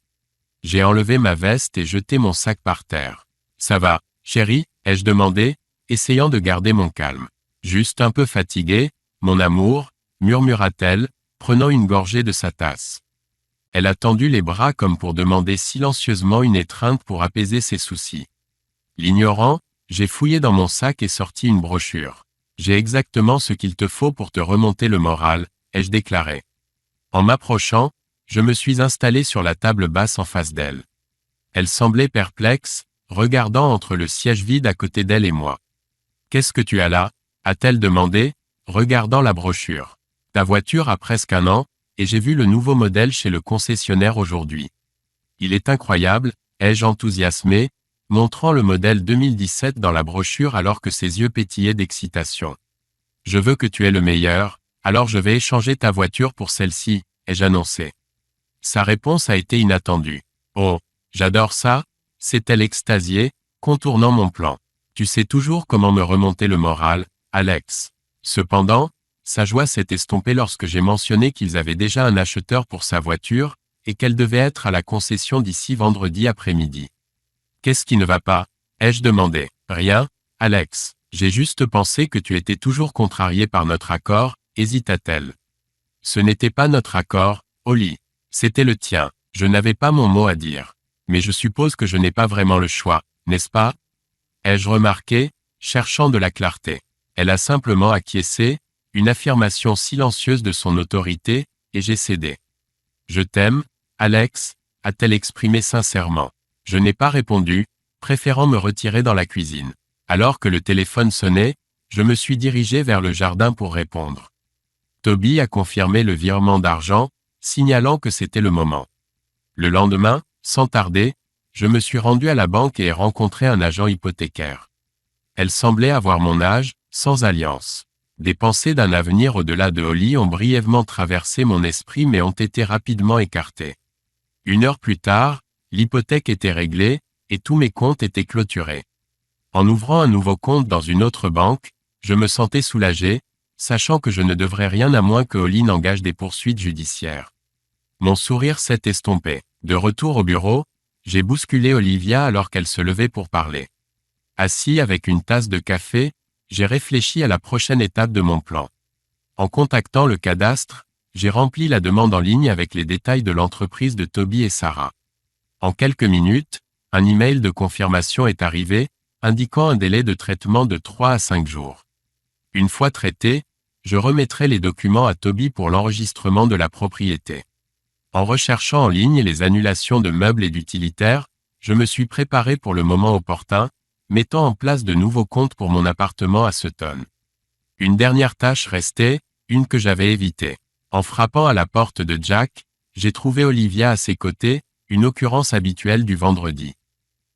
J'ai enlevé ma veste et jeté mon sac par terre. « Ça va, chérie ?» ai-je demandé, essayant de garder mon calme. « Juste un peu fatiguée, mon amour ?» murmura-t-elle, prenant une gorgée de sa tasse. Elle a tendu les bras comme pour demander silencieusement une étreinte pour apaiser ses soucis. L'ignorant, j'ai fouillé dans mon sac et sorti une brochure. « J'ai exactement ce qu'il te faut pour te remonter le moral », ai-je déclaré. En m'approchant, je me suis installé sur la table basse en face d'elle. Elle semblait perplexe, regardant entre le siège vide à côté d'elle et moi. « Qu'est-ce que tu as là ?» a-t-elle demandé, regardant la brochure. « Ta voiture a presque 1 an, et j'ai vu le nouveau modèle chez le concessionnaire aujourd'hui. Il est incroyable, ai-je enthousiasmé, montrant le modèle 2017 dans la brochure alors que ses yeux pétillaient d'excitation. « Je veux que tu aies le meilleur, alors je vais échanger ta voiture pour celle-ci, » ai-je annoncé. Sa réponse a été inattendue. « Oh, j'adore ça !» s'est-elle extasiée, contournant mon plan. « Tu sais toujours comment me remonter le moral, Alex. » Cependant, sa joie s'est estompée lorsque j'ai mentionné qu'ils avaient déjà un acheteur pour sa voiture, et qu'elle devait être à la concession d'ici vendredi après-midi. « Qu'est-ce qui ne va pas ?» ai-je demandé. « Rien, Alex. J'ai juste pensé que tu étais toujours contrarié par notre accord, » hésita-t-elle. « Ce n'était pas notre accord, Holly. C'était le tien. Je n'avais pas mon mot à dire. Mais je suppose que je n'ai pas vraiment le choix, n'est-ce pas ?» ai-je remarqué, cherchant de la clarté. Elle a simplement acquiescé, une affirmation silencieuse de son autorité, et j'ai cédé. « Je t'aime, Alex », a-t-elle exprimé sincèrement. Je n'ai pas répondu, préférant me retirer dans la cuisine. Alors que le téléphone sonnait, je me suis dirigé vers le jardin pour répondre. Toby a confirmé le virement d'argent, signalant que c'était le moment. Le lendemain, sans tarder, je me suis rendu à la banque et ai rencontré un agent hypothécaire. Elle semblait avoir mon âge, sans alliance. Des pensées d'un avenir au-delà de Holly ont brièvement traversé mon esprit mais ont été rapidement écartées. 1 heure plus tard, l'hypothèque était réglée, et tous mes comptes étaient clôturés. En ouvrant un nouveau compte dans une autre banque, je me sentais soulagé, sachant que je ne devrais rien à moins que Holly n'engage des poursuites judiciaires. Mon sourire s'est estompé. De retour au bureau, j'ai bousculé Olivia alors qu'elle se levait pour parler. Assis avec une tasse de café, j'ai réfléchi à la prochaine étape de mon plan. En contactant le cadastre, j'ai rempli la demande en ligne avec les détails de l'entreprise de Toby et Sarah. En quelques minutes, un email de confirmation est arrivé, indiquant un délai de traitement de 3 à 5 jours. Une fois traité, je remettrai les documents à Toby pour l'enregistrement de la propriété. En recherchant en ligne les annulations de meubles et d'utilitaires, je me suis préparé pour le moment opportun, mettant en place de nouveaux comptes pour mon appartement à Sutton. Une dernière tâche restait, une que j'avais évitée. En frappant à la porte de Jack, j'ai trouvé Olivia à ses côtés, une occurrence habituelle du vendredi.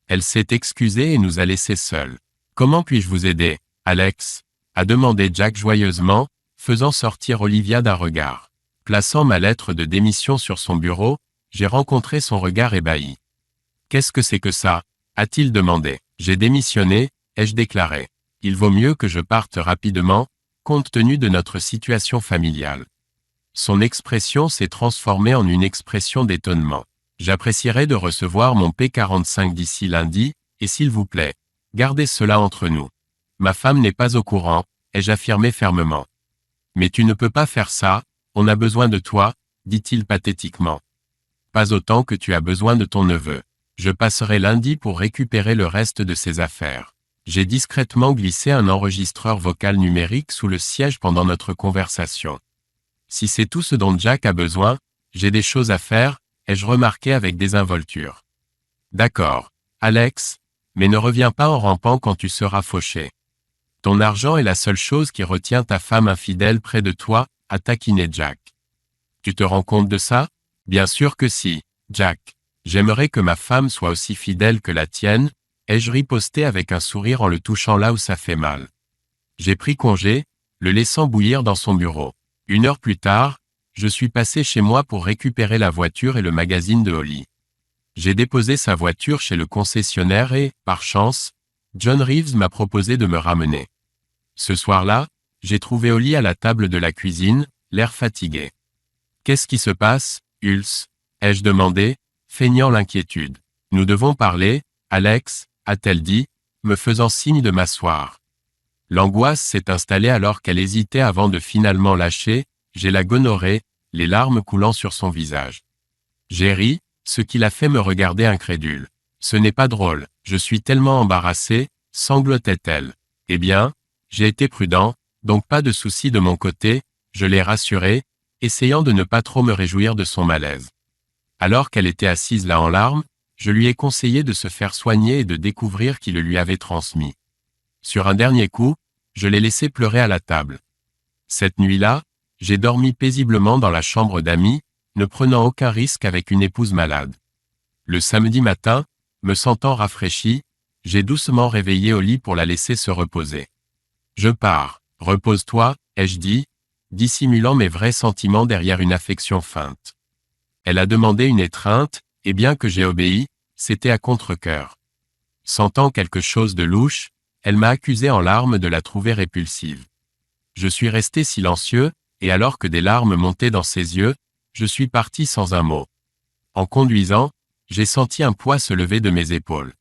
Elle s'est excusée et nous a laissés seuls. « Comment puis-je vous aider, Alex ?» a demandé Jack joyeusement, faisant sortir Olivia d'un regard. Plaçant ma lettre de démission sur son bureau, j'ai rencontré son regard ébahi. « Qu'est-ce que c'est que ça ?» a-t-il demandé. « J'ai démissionné, ai-je déclaré. Il vaut mieux que je parte rapidement, compte tenu de notre situation familiale. » Son expression s'est transformée en une expression d'étonnement. « J'apprécierais de recevoir mon P45 d'ici lundi, et s'il vous plaît, gardez cela entre nous. Ma femme n'est pas au courant, ai-je affirmé fermement. « Mais tu ne peux pas faire ça, on a besoin de toi, dit-il pathétiquement. Pas autant que tu as besoin de ton neveu. Je passerai lundi pour récupérer le reste de ses affaires. » J'ai discrètement glissé un enregistreur vocal numérique sous le siège pendant notre conversation. Si c'est tout ce dont Jack a besoin, j'ai des choses à faire, ai-je remarqué avec désinvolture. D'accord, Alex, mais ne reviens pas en rampant quand tu seras fauché. Ton argent est la seule chose qui retient ta femme infidèle près de toi, a taquiné Jack. Tu te rends compte de ça? Bien sûr que si, Jack. J'aimerais que ma femme soit aussi fidèle que la tienne, ai-je riposté avec un sourire en le touchant là où ça fait mal. J'ai pris congé, le laissant bouillir dans son bureau. 1 heure plus tard, je suis passé chez moi pour récupérer la voiture et le magazine de Holly. J'ai déposé sa voiture chez le concessionnaire et, par chance, John Reeves m'a proposé de me ramener. Ce soir-là, j'ai trouvé Holly à la table de la cuisine, l'air fatigué. « Qu'est-ce qui se passe, Hulse ?» ai-je demandé, feignant l'inquiétude. « Nous devons parler, Alex, a-t-elle dit, me faisant signe de m'asseoir. L'angoisse s'est installée alors qu'elle hésitait avant de finalement lâcher, j'ai la gonorrhée, les larmes coulant sur son visage. J'ai ri, ce qui l'a fait me regarder incrédule. Ce n'est pas drôle, je suis tellement embarrassée, sanglotait-elle. Eh bien, j'ai été prudent, donc pas de souci de mon côté, je l'ai rassurée, essayant de ne pas trop me réjouir de son malaise. Alors qu'elle était assise là en larmes, je lui ai conseillé de se faire soigner et de découvrir qui le lui avait transmis. Sur un dernier coup, je l'ai laissé pleurer à la table. Cette nuit-là, j'ai dormi paisiblement dans la chambre d'amis, ne prenant aucun risque avec une épouse malade. Le samedi matin, me sentant rafraîchi, j'ai doucement réveillé Holly pour la laisser se reposer. Je pars, repose-toi, ai-je dit, dissimulant mes vrais sentiments derrière une affection feinte. Elle a demandé une étreinte, et bien que j'ai obéi, c'était à contre-cœur. Sentant quelque chose de louche, elle m'a accusé en larmes de la trouver répulsive. Je suis resté silencieux, et alors que des larmes montaient dans ses yeux, je suis parti sans un mot. En conduisant, j'ai senti un poids se lever de mes épaules.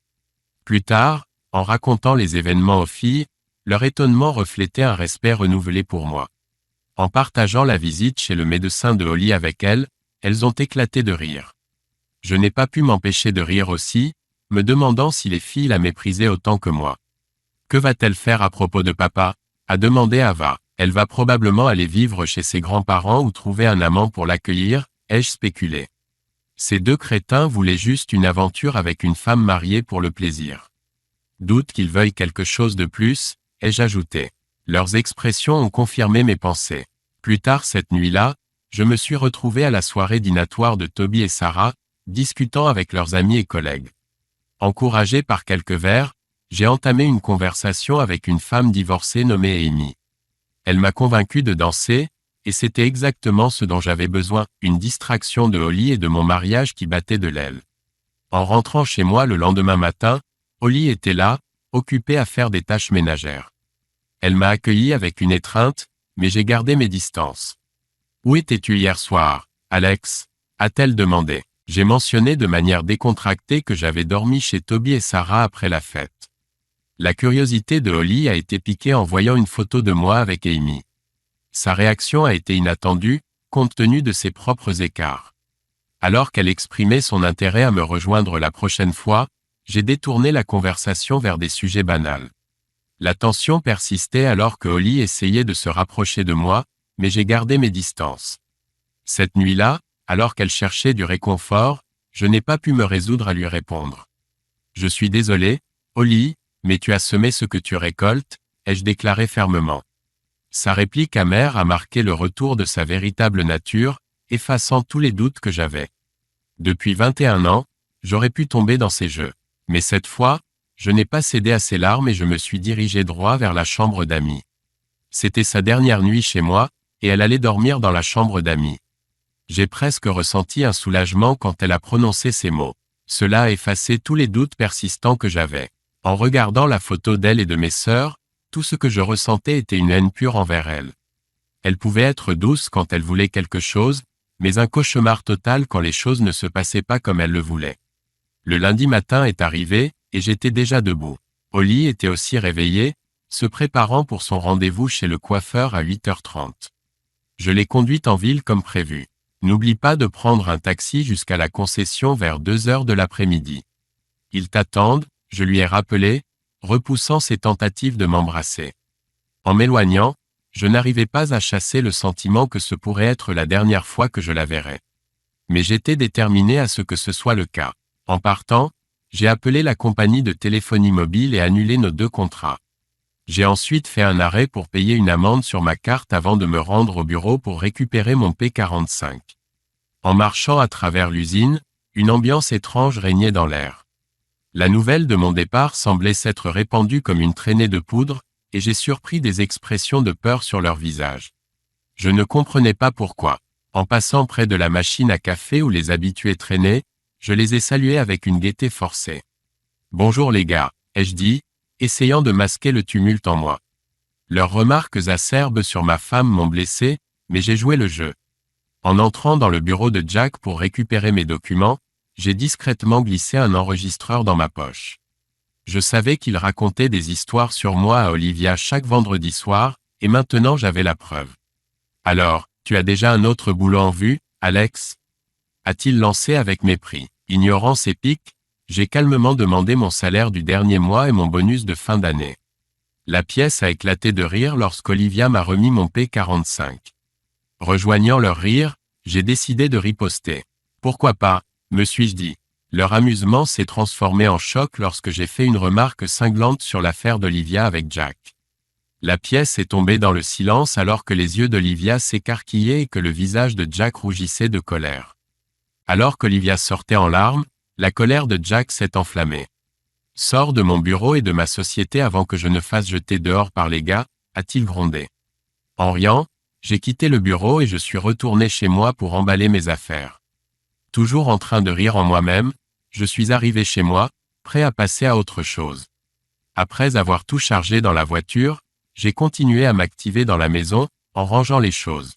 Plus tard, en racontant les événements aux filles, leur étonnement reflétait un respect renouvelé pour moi. En partageant la visite chez le médecin de Holly avec elles ont éclaté de rire. Je n'ai pas pu m'empêcher de rire aussi, me demandant si les filles la méprisaient autant que moi. « Que va-t-elle faire à propos de papa ?» a demandé Ava. « Elle va probablement aller vivre chez ses grands-parents ou trouver un amant pour l'accueillir, ai-je spéculé. Ces deux crétins voulaient juste une aventure avec une femme mariée pour le plaisir. Doute qu'ils veuillent quelque chose de plus, ai-je ajouté. Leurs expressions ont confirmé mes pensées. Plus tard cette nuit-là, je me suis retrouvé à la soirée dînatoire de Toby et Sarah, discutant avec leurs amis et collègues. Encouragé par quelques verres, j'ai entamé une conversation avec une femme divorcée nommée Amy. Elle m'a convaincu de danser, et c'était exactement ce dont j'avais besoin, une distraction de Holly et de mon mariage qui battait de l'aile. En rentrant chez moi le lendemain matin, Holly était là, occupée à faire des tâches ménagères. Elle m'a accueilli avec une étreinte, mais j'ai gardé mes distances. « Où étais-tu hier soir, Alex ?» a-t-elle demandé. J'ai mentionné de manière décontractée que j'avais dormi chez Toby et Sarah après la fête. La curiosité de Holly a été piquée en voyant une photo de moi avec Amy. Sa réaction a été inattendue, compte tenu de ses propres écarts. Alors qu'elle exprimait son intérêt à me rejoindre la prochaine fois, j'ai détourné la conversation vers des sujets banals. La tension persistait alors que Holly essayait de se rapprocher de moi, mais j'ai gardé mes distances. Cette nuit-là, alors qu'elle cherchait du réconfort, je n'ai pas pu me résoudre à lui répondre. « Je suis désolé, Holly, mais tu as semé ce que tu récoltes, ai-je déclaré fermement. Sa réplique amère a marqué le retour de sa véritable nature, effaçant tous les doutes que j'avais. Depuis 21 ans, j'aurais pu tomber dans ses jeux. Mais cette fois, je n'ai pas cédé à ses larmes et je me suis dirigé droit vers la chambre d'Amy. C'était sa dernière nuit chez moi, et elle allait dormir dans la chambre d'Amy. J'ai presque ressenti un soulagement quand elle a prononcé ces mots. Cela a effacé tous les doutes persistants que j'avais. En regardant la photo d'elle et de mes sœurs, tout ce que je ressentais était une haine pure envers elle. Elle pouvait être douce quand elle voulait quelque chose, mais un cauchemar total quand les choses ne se passaient pas comme elle le voulait. Le lundi matin est arrivé, et j'étais déjà debout. Holly était aussi réveillée, se préparant pour son rendez-vous chez le coiffeur à 8h30. Je l'ai conduite en ville comme prévu. N'oublie pas de prendre un taxi jusqu'à la concession vers 2h de l'après-midi. Ils t'attendent, je lui ai rappelé, repoussant ses tentatives de m'embrasser. En m'éloignant, je n'arrivais pas à chasser le sentiment que ce pourrait être la dernière fois que je la verrais. Mais j'étais déterminé à ce que ce soit le cas. En partant, j'ai appelé la compagnie de téléphonie mobile et annulé nos 2 contrats. J'ai ensuite fait un arrêt pour payer une amende sur ma carte avant de me rendre au bureau pour récupérer mon P45. En marchant à travers l'usine, une ambiance étrange régnait dans l'air. La nouvelle de mon départ semblait s'être répandue comme une traînée de poudre, et j'ai surpris des expressions de peur sur leurs visages. Je ne comprenais pas pourquoi. En passant près de la machine à café où les habitués traînaient, je les ai salués avec une gaieté forcée. Bonjour les gars, ai-je dit, essayant de masquer le tumulte en moi. Leurs remarques acerbes sur ma femme m'ont blessé, mais j'ai joué le jeu. En entrant dans le bureau de Jack pour récupérer mes documents, j'ai discrètement glissé un enregistreur dans ma poche. Je savais qu'il racontait des histoires sur moi à Olivia chaque vendredi soir, et maintenant j'avais la preuve. Alors, tu as déjà un autre boulot en vue, Alex ? A-t-il lancé avec mépris. Ignorant ses piques, j'ai calmement demandé mon salaire du dernier mois et mon bonus de fin d'année. La pièce a éclaté de rire lorsqu'Olivia m'a remis mon P45. Rejoignant leur rire, j'ai décidé de riposter. Pourquoi pas, me suis-je dit. Leur amusement s'est transformé en choc lorsque j'ai fait une remarque cinglante sur l'affaire d'Olivia avec Jack. La pièce est tombée dans le silence alors que les yeux d'Olivia s'écarquillaient et que le visage de Jack rougissait de colère. Alors qu'Olivia sortait en larmes, la colère de Jack s'est enflammée. « Sors de mon bureau et de ma société avant que je ne fasse jeter dehors par les gars », a-t-il grondé. En riant, j'ai quitté le bureau et je suis retourné chez moi pour emballer mes affaires. Toujours en train de rire en moi-même, je suis arrivé chez moi, prêt à passer à autre chose. Après avoir tout chargé dans la voiture, j'ai continué à m'activer dans la maison, en rangeant les choses.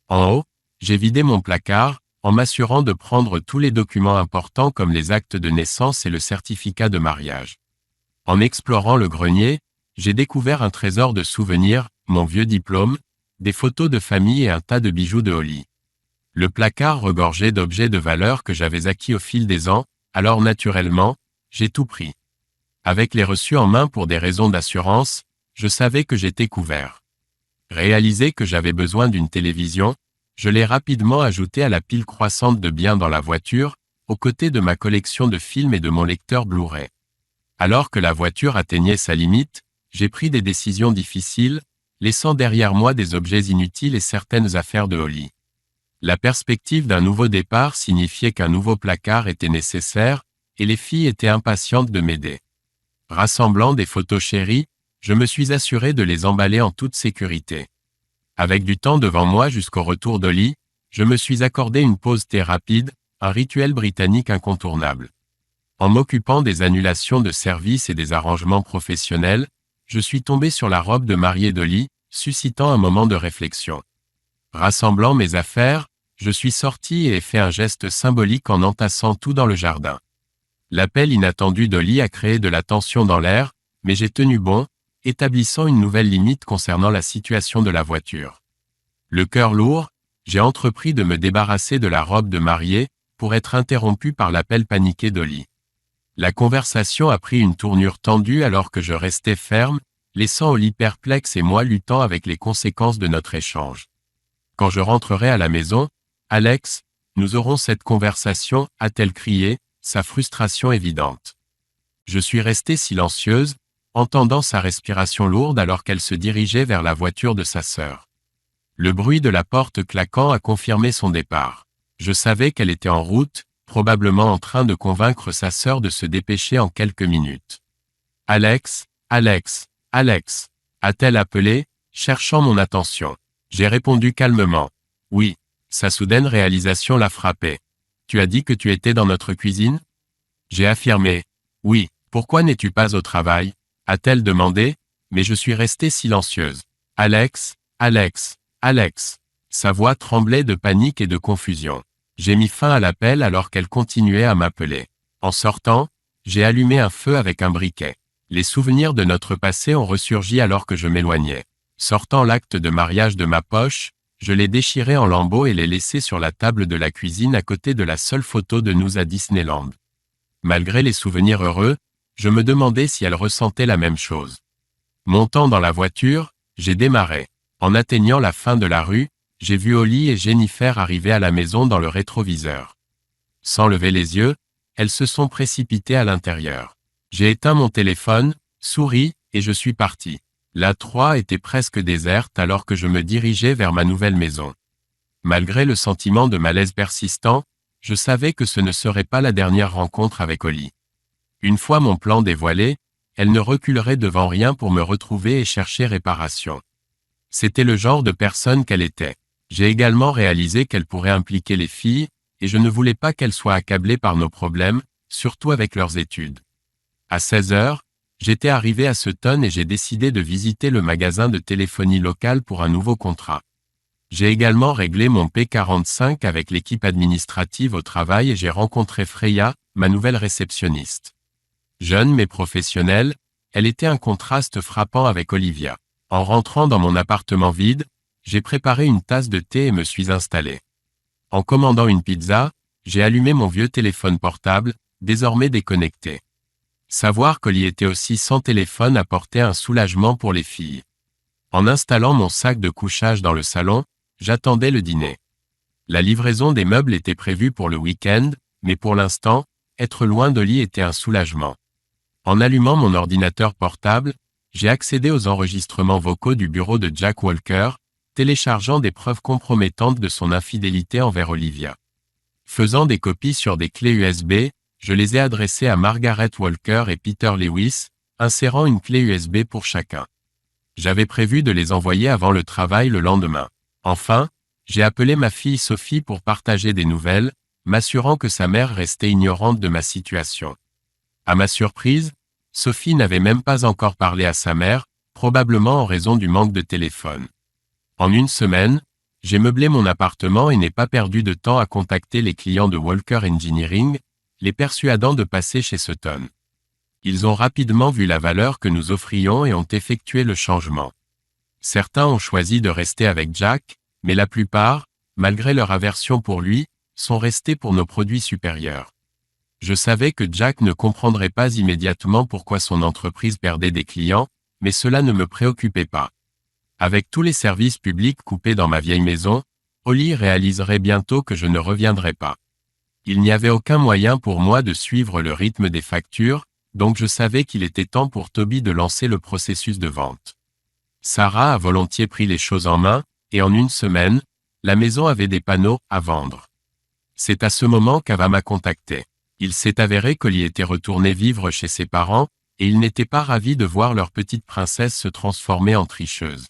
En haut, j'ai vidé mon placard, en m'assurant de prendre tous les documents importants comme les actes de naissance et le certificat de mariage. En explorant le grenier, j'ai découvert un trésor de souvenirs, mon vieux diplôme, des photos de famille et un tas de bijoux de Holly. Le placard regorgeait d'objets de valeur que j'avais acquis au fil des ans, alors naturellement, j'ai tout pris. Avec les reçus en main pour des raisons d'assurance, je savais que j'étais couvert. Réalisé que j'avais besoin d'une télévision, je l'ai rapidement ajouté à la pile croissante de biens dans la voiture, aux côtés de ma collection de films et de mon lecteur Blu-ray. Alors que la voiture atteignait sa limite, j'ai pris des décisions difficiles, laissant derrière moi des objets inutiles et certaines affaires de Holly. La perspective d'un nouveau départ signifiait qu'un nouveau placard était nécessaire, et les filles étaient impatientes de m'aider. Rassemblant des photos chéries, je me suis assuré de les emballer en toute sécurité. Avec du temps devant moi jusqu'au retour d'Holly, je me suis accordé une pause thé rapide, un rituel britannique incontournable. En m'occupant des annulations de services et des arrangements professionnels, je suis tombé sur la robe de mariée d'Holly, suscitant un moment de réflexion. Rassemblant mes affaires, je suis sorti et ai fait un geste symbolique en entassant tout dans le jardin. L'appel inattendu d'Holly a créé de la tension dans l'air, mais j'ai tenu bon, établissant une nouvelle limite concernant la situation de la voiture. Le cœur lourd, j'ai entrepris de me débarrasser de la robe de mariée, pour être interrompu par l'appel paniqué d'Holly. La conversation a pris une tournure tendue alors que je restais ferme, laissant Holly perplexe et moi luttant avec les conséquences de notre échange. Quand je rentrerai à la maison, Alex, nous aurons cette conversation, a-t-elle crié, sa frustration évidente. Je suis restée silencieuse, entendant sa respiration lourde alors qu'elle se dirigeait vers la voiture de sa sœur. Le bruit de la porte claquant a confirmé son départ. Je savais qu'elle était en route, probablement en train de convaincre sa sœur de se dépêcher en quelques minutes. « Alex, Alex, Alex » a-t-elle appelé, cherchant mon attention. J'ai répondu calmement. « Oui ». Sa soudaine réalisation l'a frappée. « Tu as dit que tu étais dans notre cuisine ?» J'ai affirmé. « Oui, pourquoi n'es-tu pas au travail ?» a-t-elle demandé, mais je suis restée silencieuse. « Alex, Alex, Alex » Sa voix tremblait de panique et de confusion. J'ai mis fin à l'appel alors qu'elle continuait à m'appeler. En sortant, j'ai allumé un feu avec un briquet. Les souvenirs de notre passé ont ressurgi alors que je m'éloignais. Sortant l'acte de mariage de ma poche, je l'ai déchiré en lambeaux et l'ai laissé sur la table de la cuisine à côté de la seule photo de nous à Disneyland. Malgré les souvenirs heureux, je me demandais si elle ressentait la même chose. Montant dans la voiture, j'ai démarré. En atteignant la fin de la rue, j'ai vu Holly et Jennifer arriver à la maison dans le rétroviseur. Sans lever les yeux, elles se sont précipitées à l'intérieur. J'ai éteint mon téléphone, souri, et je suis parti. La 3 était presque déserte alors que je me dirigeais vers ma nouvelle maison. Malgré le sentiment de malaise persistant, je savais que ce ne serait pas la dernière rencontre avec Holly. Une fois mon plan dévoilé, elle ne reculerait devant rien pour me retrouver et chercher réparation. C'était le genre de personne qu'elle était. J'ai également réalisé qu'elle pourrait impliquer les filles, et je ne voulais pas qu'elles soient accablées par nos problèmes, surtout avec leurs études. À 16 heures, j'étais arrivé à Sutton et j'ai décidé de visiter le magasin de téléphonie local pour un nouveau contrat. J'ai également réglé mon P45 avec l'équipe administrative au travail et j'ai rencontré Freya, ma nouvelle réceptionniste. Jeune mais professionnelle, elle était un contraste frappant avec Olivia. En rentrant dans mon appartement vide, j'ai préparé une tasse de thé et me suis installé. En commandant une pizza, j'ai allumé mon vieux téléphone portable, désormais déconnecté. Savoir qu'Oli était aussi sans téléphone apportait un soulagement pour les filles. En installant mon sac de couchage dans le salon, j'attendais le dîner. La livraison des meubles était prévue pour le week-end, mais pour l'instant, être loin d'Oli était un soulagement. En allumant mon ordinateur portable, j'ai accédé aux enregistrements vocaux du bureau de Jack Walker, téléchargeant des preuves compromettantes de son infidélité envers Olivia. Faisant des copies sur des clés USB, je les ai adressées à Margaret Walker et Peter Lewis, insérant une clé USB pour chacun. J'avais prévu de les envoyer avant le travail le lendemain. Enfin, j'ai appelé ma fille Sophie pour partager des nouvelles, m'assurant que sa mère restait ignorante de ma situation. À ma surprise, Sophie n'avait même pas encore parlé à sa mère, probablement en raison du manque de téléphone. En une semaine, j'ai meublé mon appartement et n'ai pas perdu de temps à contacter les clients de Walker Engineering, les persuadant de passer chez Sutton. Ils ont rapidement vu la valeur que nous offrions et ont effectué le changement. Certains ont choisi de rester avec Jack, mais la plupart, malgré leur aversion pour lui, sont restés pour nos produits supérieurs. Je savais que Jack ne comprendrait pas immédiatement pourquoi son entreprise perdait des clients, mais cela ne me préoccupait pas. Avec tous les services publics coupés dans ma vieille maison, Oli réaliserait bientôt que je ne reviendrais pas. Il n'y avait aucun moyen pour moi de suivre le rythme des factures, donc je savais qu'il était temps pour Toby de lancer le processus de vente. Sarah a volontiers pris les choses en main, et en une semaine, la maison avait des panneaux « à vendre ». C'est à ce moment qu'Ava m'a contacté. Il s'est avéré qu'Oli était retourné vivre chez ses parents, et il n'était pas ravi de voir leur petite princesse se transformer en tricheuse.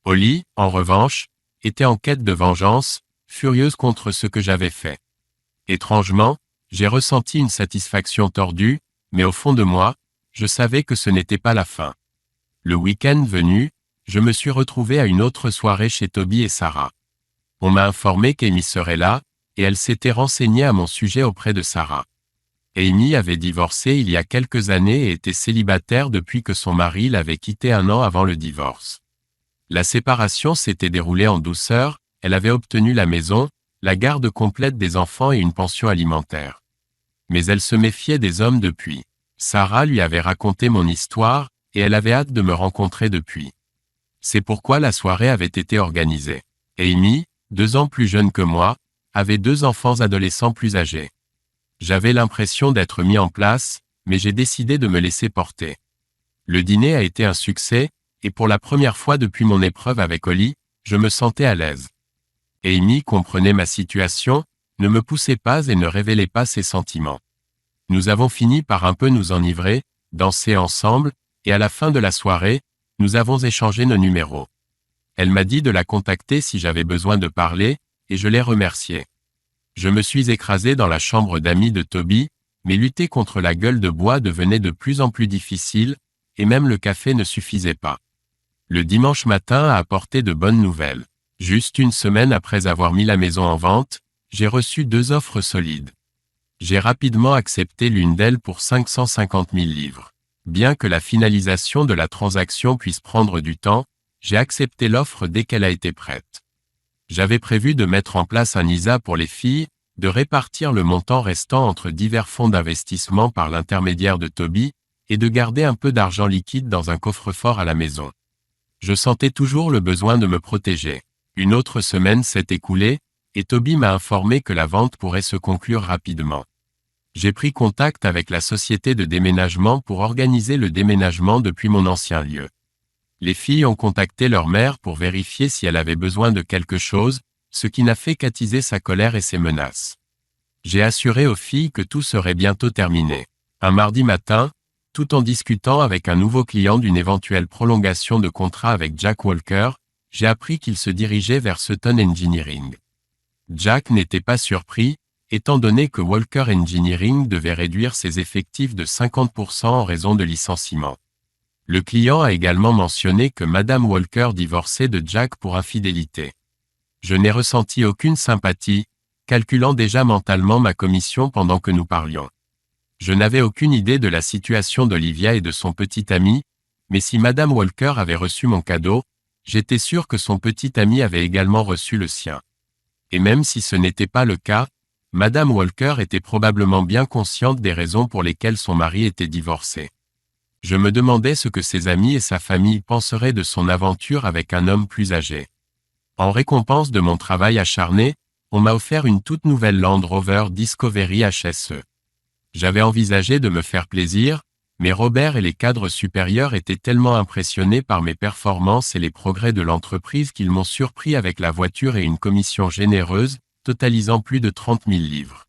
Oli, en revanche, était en quête de vengeance, furieuse contre ce que j'avais fait. Étrangement, j'ai ressenti une satisfaction tordue, mais au fond de moi, je savais que ce n'était pas la fin. Le week-end venu, je me suis retrouvé à une autre soirée chez Toby et Sarah. On m'a informé qu'Amy serait là, et elle s'était renseignée à mon sujet auprès de Sarah. Amy avait divorcé il y a quelques années et était célibataire depuis que son mari l'avait quittée un an avant le divorce. La séparation s'était déroulée en douceur, elle avait obtenu la maison, la garde complète des enfants et une pension alimentaire. Mais elle se méfiait des hommes depuis. Sarah lui avait raconté mon histoire, et elle avait hâte de me rencontrer depuis. C'est pourquoi la soirée avait été organisée. Amy, 2 ans plus jeune que moi, avait 2 enfants adolescents plus âgés. J'avais l'impression d'être mis en place, mais j'ai décidé de me laisser porter. Le dîner a été un succès, et pour la première fois depuis mon épreuve avec Oli, je me sentais à l'aise. Amy comprenait ma situation, ne me poussait pas et ne révélait pas ses sentiments. Nous avons fini par un peu nous enivrer, danser ensemble, et à la fin de la soirée, nous avons échangé nos numéros. Elle m'a dit de la contacter si j'avais besoin de parler, et je l'ai remerciée. Je me suis écrasé dans la chambre d'amis de Toby, mais lutter contre la gueule de bois devenait de plus en plus difficile, et même le café ne suffisait pas. Le dimanche matin a apporté de bonnes nouvelles. Juste une semaine après avoir mis la maison en vente, j'ai reçu 2 offres solides. J'ai rapidement accepté l'une d'elles pour 550 000 livres. Bien que la finalisation de la transaction puisse prendre du temps, j'ai accepté l'offre dès qu'elle a été prête. J'avais prévu de mettre en place un ISA pour les filles, de répartir le montant restant entre divers fonds d'investissement par l'intermédiaire de Toby, et de garder un peu d'argent liquide dans un coffre-fort à la maison. Je sentais toujours le besoin de me protéger. Une autre semaine s'est écoulée, et Toby m'a informé que la vente pourrait se conclure rapidement. J'ai pris contact avec la société de déménagement pour organiser le déménagement depuis mon ancien lieu. Les filles ont contacté leur mère pour vérifier si elle avait besoin de quelque chose, ce qui n'a fait qu'attiser sa colère et ses menaces. J'ai assuré aux filles que tout serait bientôt terminé. Un mardi matin, tout en discutant avec un nouveau client d'une éventuelle prolongation de contrat avec Jack Walker, j'ai appris qu'il se dirigeait vers Sutton Engineering. Jack n'était pas surpris, étant donné que Walker Engineering devait réduire ses effectifs de 50% en raison de licenciements. Le client a également mentionné que Madame Walker divorçait de Jack pour infidélité. Je n'ai ressenti aucune sympathie, calculant déjà mentalement ma commission pendant que nous parlions. Je n'avais aucune idée de la situation d'Olivia et de son petit ami, mais si Madame Walker avait reçu mon cadeau, j'étais sûr que son petit ami avait également reçu le sien. Et même si ce n'était pas le cas, Madame Walker était probablement bien consciente des raisons pour lesquelles son mari était divorcé. Je me demandais ce que ses amis et sa famille penseraient de son aventure avec un homme plus âgé. En récompense de mon travail acharné, on m'a offert une toute nouvelle Land Rover Discovery HSE. J'avais envisagé de me faire plaisir, mais Robert et les cadres supérieurs étaient tellement impressionnés par mes performances et les progrès de l'entreprise qu'ils m'ont surpris avec la voiture et une commission généreuse, totalisant plus de 30 000 livres.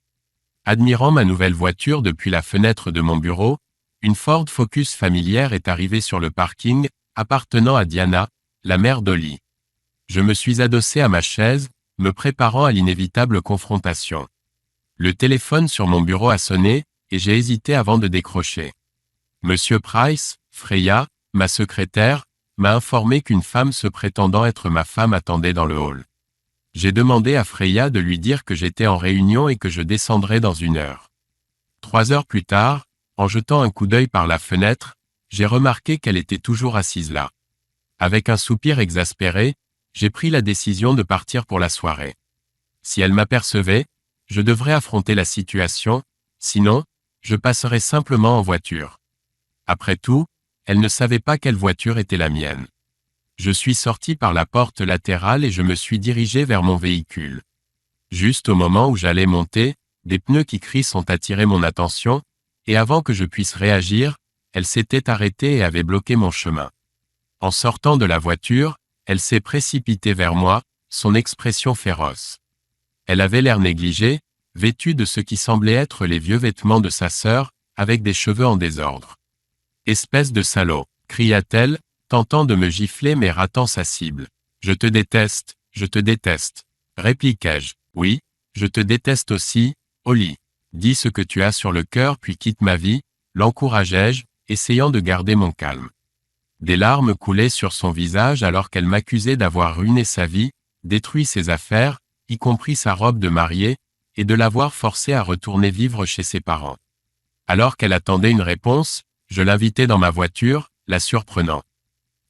Admirant ma nouvelle voiture depuis la fenêtre de mon bureau, une Ford Focus familière est arrivée sur le parking, appartenant à Diana, la mère d'Ollie. Je me suis adossé à ma chaise, me préparant à l'inévitable confrontation. Le téléphone sur mon bureau a sonné, et j'ai hésité avant de décrocher. Monsieur Price, Freya, ma secrétaire, m'a informé qu'une femme se prétendant être ma femme attendait dans le hall. J'ai demandé à Freya de lui dire que j'étais en réunion et que je descendrais dans 1 heure. 3 heures plus tard, en jetant un coup d'œil par la fenêtre, j'ai remarqué qu'elle était toujours assise là. Avec un soupir exaspéré, j'ai pris la décision de partir pour la soirée. Si elle m'apercevait, je devrais affronter la situation, sinon, je passerais simplement en voiture. Après tout, elle ne savait pas quelle voiture était la mienne. Je suis sorti par la porte latérale et je me suis dirigé vers mon véhicule. Juste au moment où j'allais monter, des pneus qui crissent ont attiré mon attention, et avant que je puisse réagir, elle s'était arrêtée et avait bloqué mon chemin. En sortant de la voiture, elle s'est précipitée vers moi, son expression féroce. Elle avait l'air négligée, vêtue de ce qui semblait être les vieux vêtements de sa sœur, avec des cheveux en désordre. « Espèce de salaud !» cria-t-elle, tentant de me gifler mais ratant sa cible. « Je te déteste, répliquai-je. « Oui, je te déteste aussi, Ollie. Dis ce que tu as sur le cœur puis quitte ma vie, » l'encourageai-je, essayant de garder mon calme. Des larmes coulaient sur son visage alors qu'elle m'accusait d'avoir ruiné sa vie, détruit ses affaires, y compris sa robe de mariée, et de l'avoir forcée à retourner vivre chez ses parents. Alors qu'elle attendait une réponse, je l'invitai dans ma voiture, la surprenant.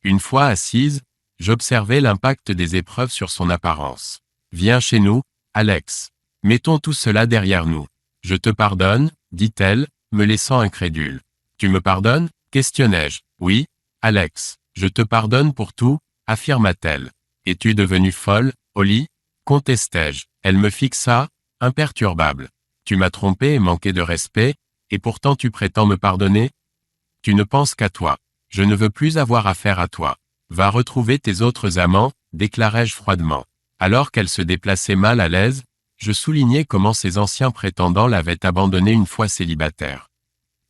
Une fois assise, j'observais l'impact des épreuves sur son apparence. « Viens chez nous, Alex. Mettons tout cela derrière nous. Je te pardonne, dit-elle, me laissant incrédule. Tu me pardonnes, questionnai-je. Oui, Alex, je te pardonne pour tout, affirma-t-elle. Es-tu devenue folle, Ollie? Contestai-je. Elle me fixa, imperturbable. Tu m'as trompé et manqué de respect, et pourtant tu prétends me pardonner? Tu ne penses qu'à toi. Je ne veux plus avoir affaire à toi. Va retrouver tes autres amants, déclarai-je froidement. Alors qu'elle se déplaçait mal à l'aise, je soulignai comment ses anciens prétendants l'avaient abandonnée une fois célibataire.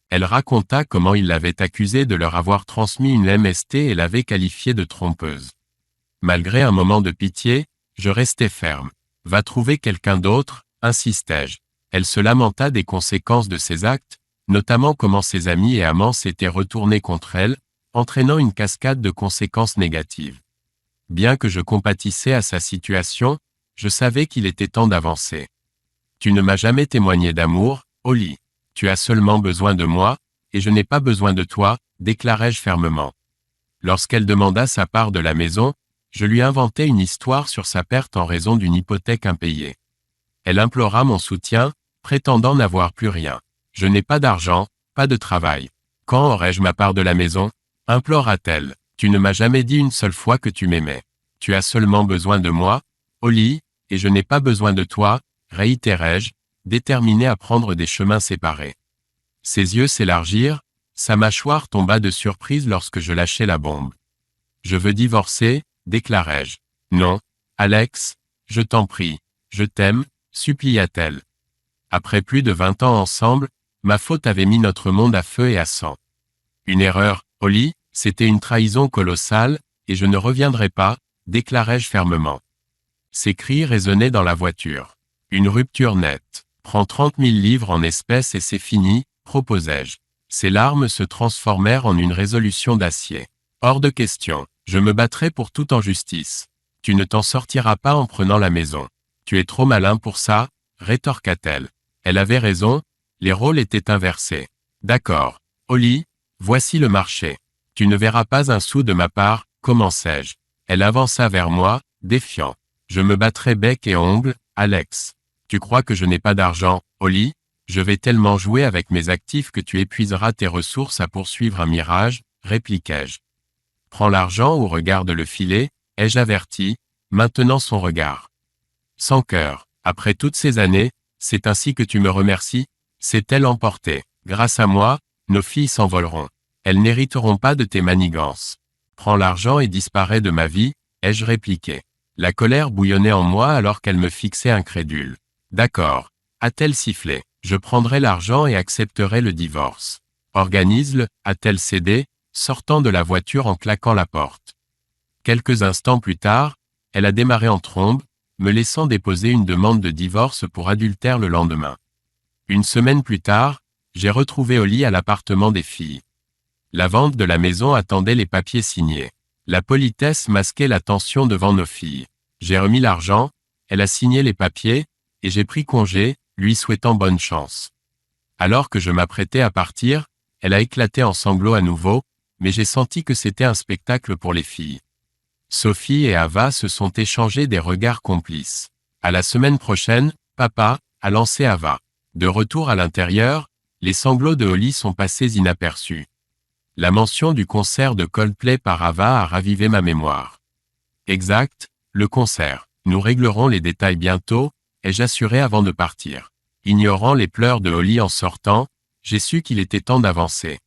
Elle raconta comment ils l'avaient accusée de leur avoir transmis une MST et l'avaient qualifiée de trompeuse. Malgré un moment de pitié, je restai ferme. Va trouver quelqu'un d'autre, insistai-je. Elle se lamenta des conséquences de ses actes, notamment comment ses amis et amants s'étaient retournés contre elle, entraînant une cascade de conséquences négatives. Bien que je compatissais à sa situation, je savais qu'il était temps d'avancer. Tu ne m'as jamais témoigné d'amour, Ollie. Tu as seulement besoin de moi, et je n'ai pas besoin de toi, déclarai-je fermement. Lorsqu'elle demanda sa part de la maison, je lui inventai une histoire sur sa perte en raison d'une hypothèque impayée. Elle implora mon soutien, prétendant n'avoir plus rien. Je n'ai pas d'argent, pas de travail. Quand aurai-je ma part de la maison? Implora-t-elle. Tu ne m'as jamais dit une seule fois que tu m'aimais. Tu as seulement besoin de moi, Ollie, et je n'ai pas besoin de toi, réitérai-je, déterminé à prendre des chemins séparés. Ses yeux s'élargirent, sa mâchoire tomba de surprise lorsque je lâchai la bombe. Je veux divorcer, déclarai-je. Non, Alex, je t'en prie, je t'aime, supplia-t-elle. Après plus de 20 ans ensemble, ma faute avait mis notre monde à feu et à sang. Une erreur, Ollie, c'était une trahison colossale, et je ne reviendrai pas, déclarai-je fermement. Ses cris résonnaient dans la voiture. Une rupture nette. Prends 30 000 livres en espèces et c'est fini, proposai-je. Ses larmes se transformèrent en une résolution d'acier. Hors de question, je me battrai pour tout en justice. Tu ne t'en sortiras pas en prenant la maison. Tu es trop malin pour ça, rétorqua-t-elle. Elle avait raison, les rôles étaient inversés. D'accord. Holly, voici le marché. Tu ne verras pas un sou de ma part, commençai-je. Elle avança vers moi, défiant. Je me battrai bec et ongles, Alex. Tu crois que je n'ai pas d'argent, Holly? Je vais tellement jouer avec mes actifs que tu épuiseras tes ressources à poursuivre un mirage, répliquai-je. Prends l'argent ou regarde le filet, ai-je averti, maintenant son regard. Sans cœur, après toutes ces années, c'est ainsi que tu me remercies, s'est-elle emportée. Grâce à moi, nos filles s'envoleront. Elles n'hériteront pas de tes manigances. Prends l'argent et disparais de ma vie, ai-je répliqué. La colère bouillonnait en moi alors qu'elle me fixait incrédule. D'accord, a-t-elle sifflé. Je prendrai l'argent et accepterai le divorce. Organise-le, a-t-elle cédé, sortant de la voiture en claquant la porte. Quelques instants plus tard, elle a démarré en trombe, me laissant déposer une demande de divorce pour adultère le lendemain. Une semaine plus tard, j'ai retrouvé Holly à l'appartement des filles. La vente de la maison attendait les papiers signés. La politesse masquait la tension devant nos filles. J'ai remis l'argent, elle a signé les papiers, et j'ai pris congé, lui souhaitant bonne chance. Alors que je m'apprêtais à partir, elle a éclaté en sanglots à nouveau, mais j'ai senti que c'était un spectacle pour les filles. Sophie et Ava se sont échangés des regards complices. À la semaine prochaine, papa, a lancé Ava. De retour à l'intérieur, les sanglots de Holly sont passés inaperçus. La mention du concert de Coldplay par Ava a ravivé ma mémoire. Exact, le concert. Nous réglerons les détails bientôt, ai-je assuré avant de partir. Ignorant les pleurs de Holly en sortant, j'ai su qu'il était temps d'avancer.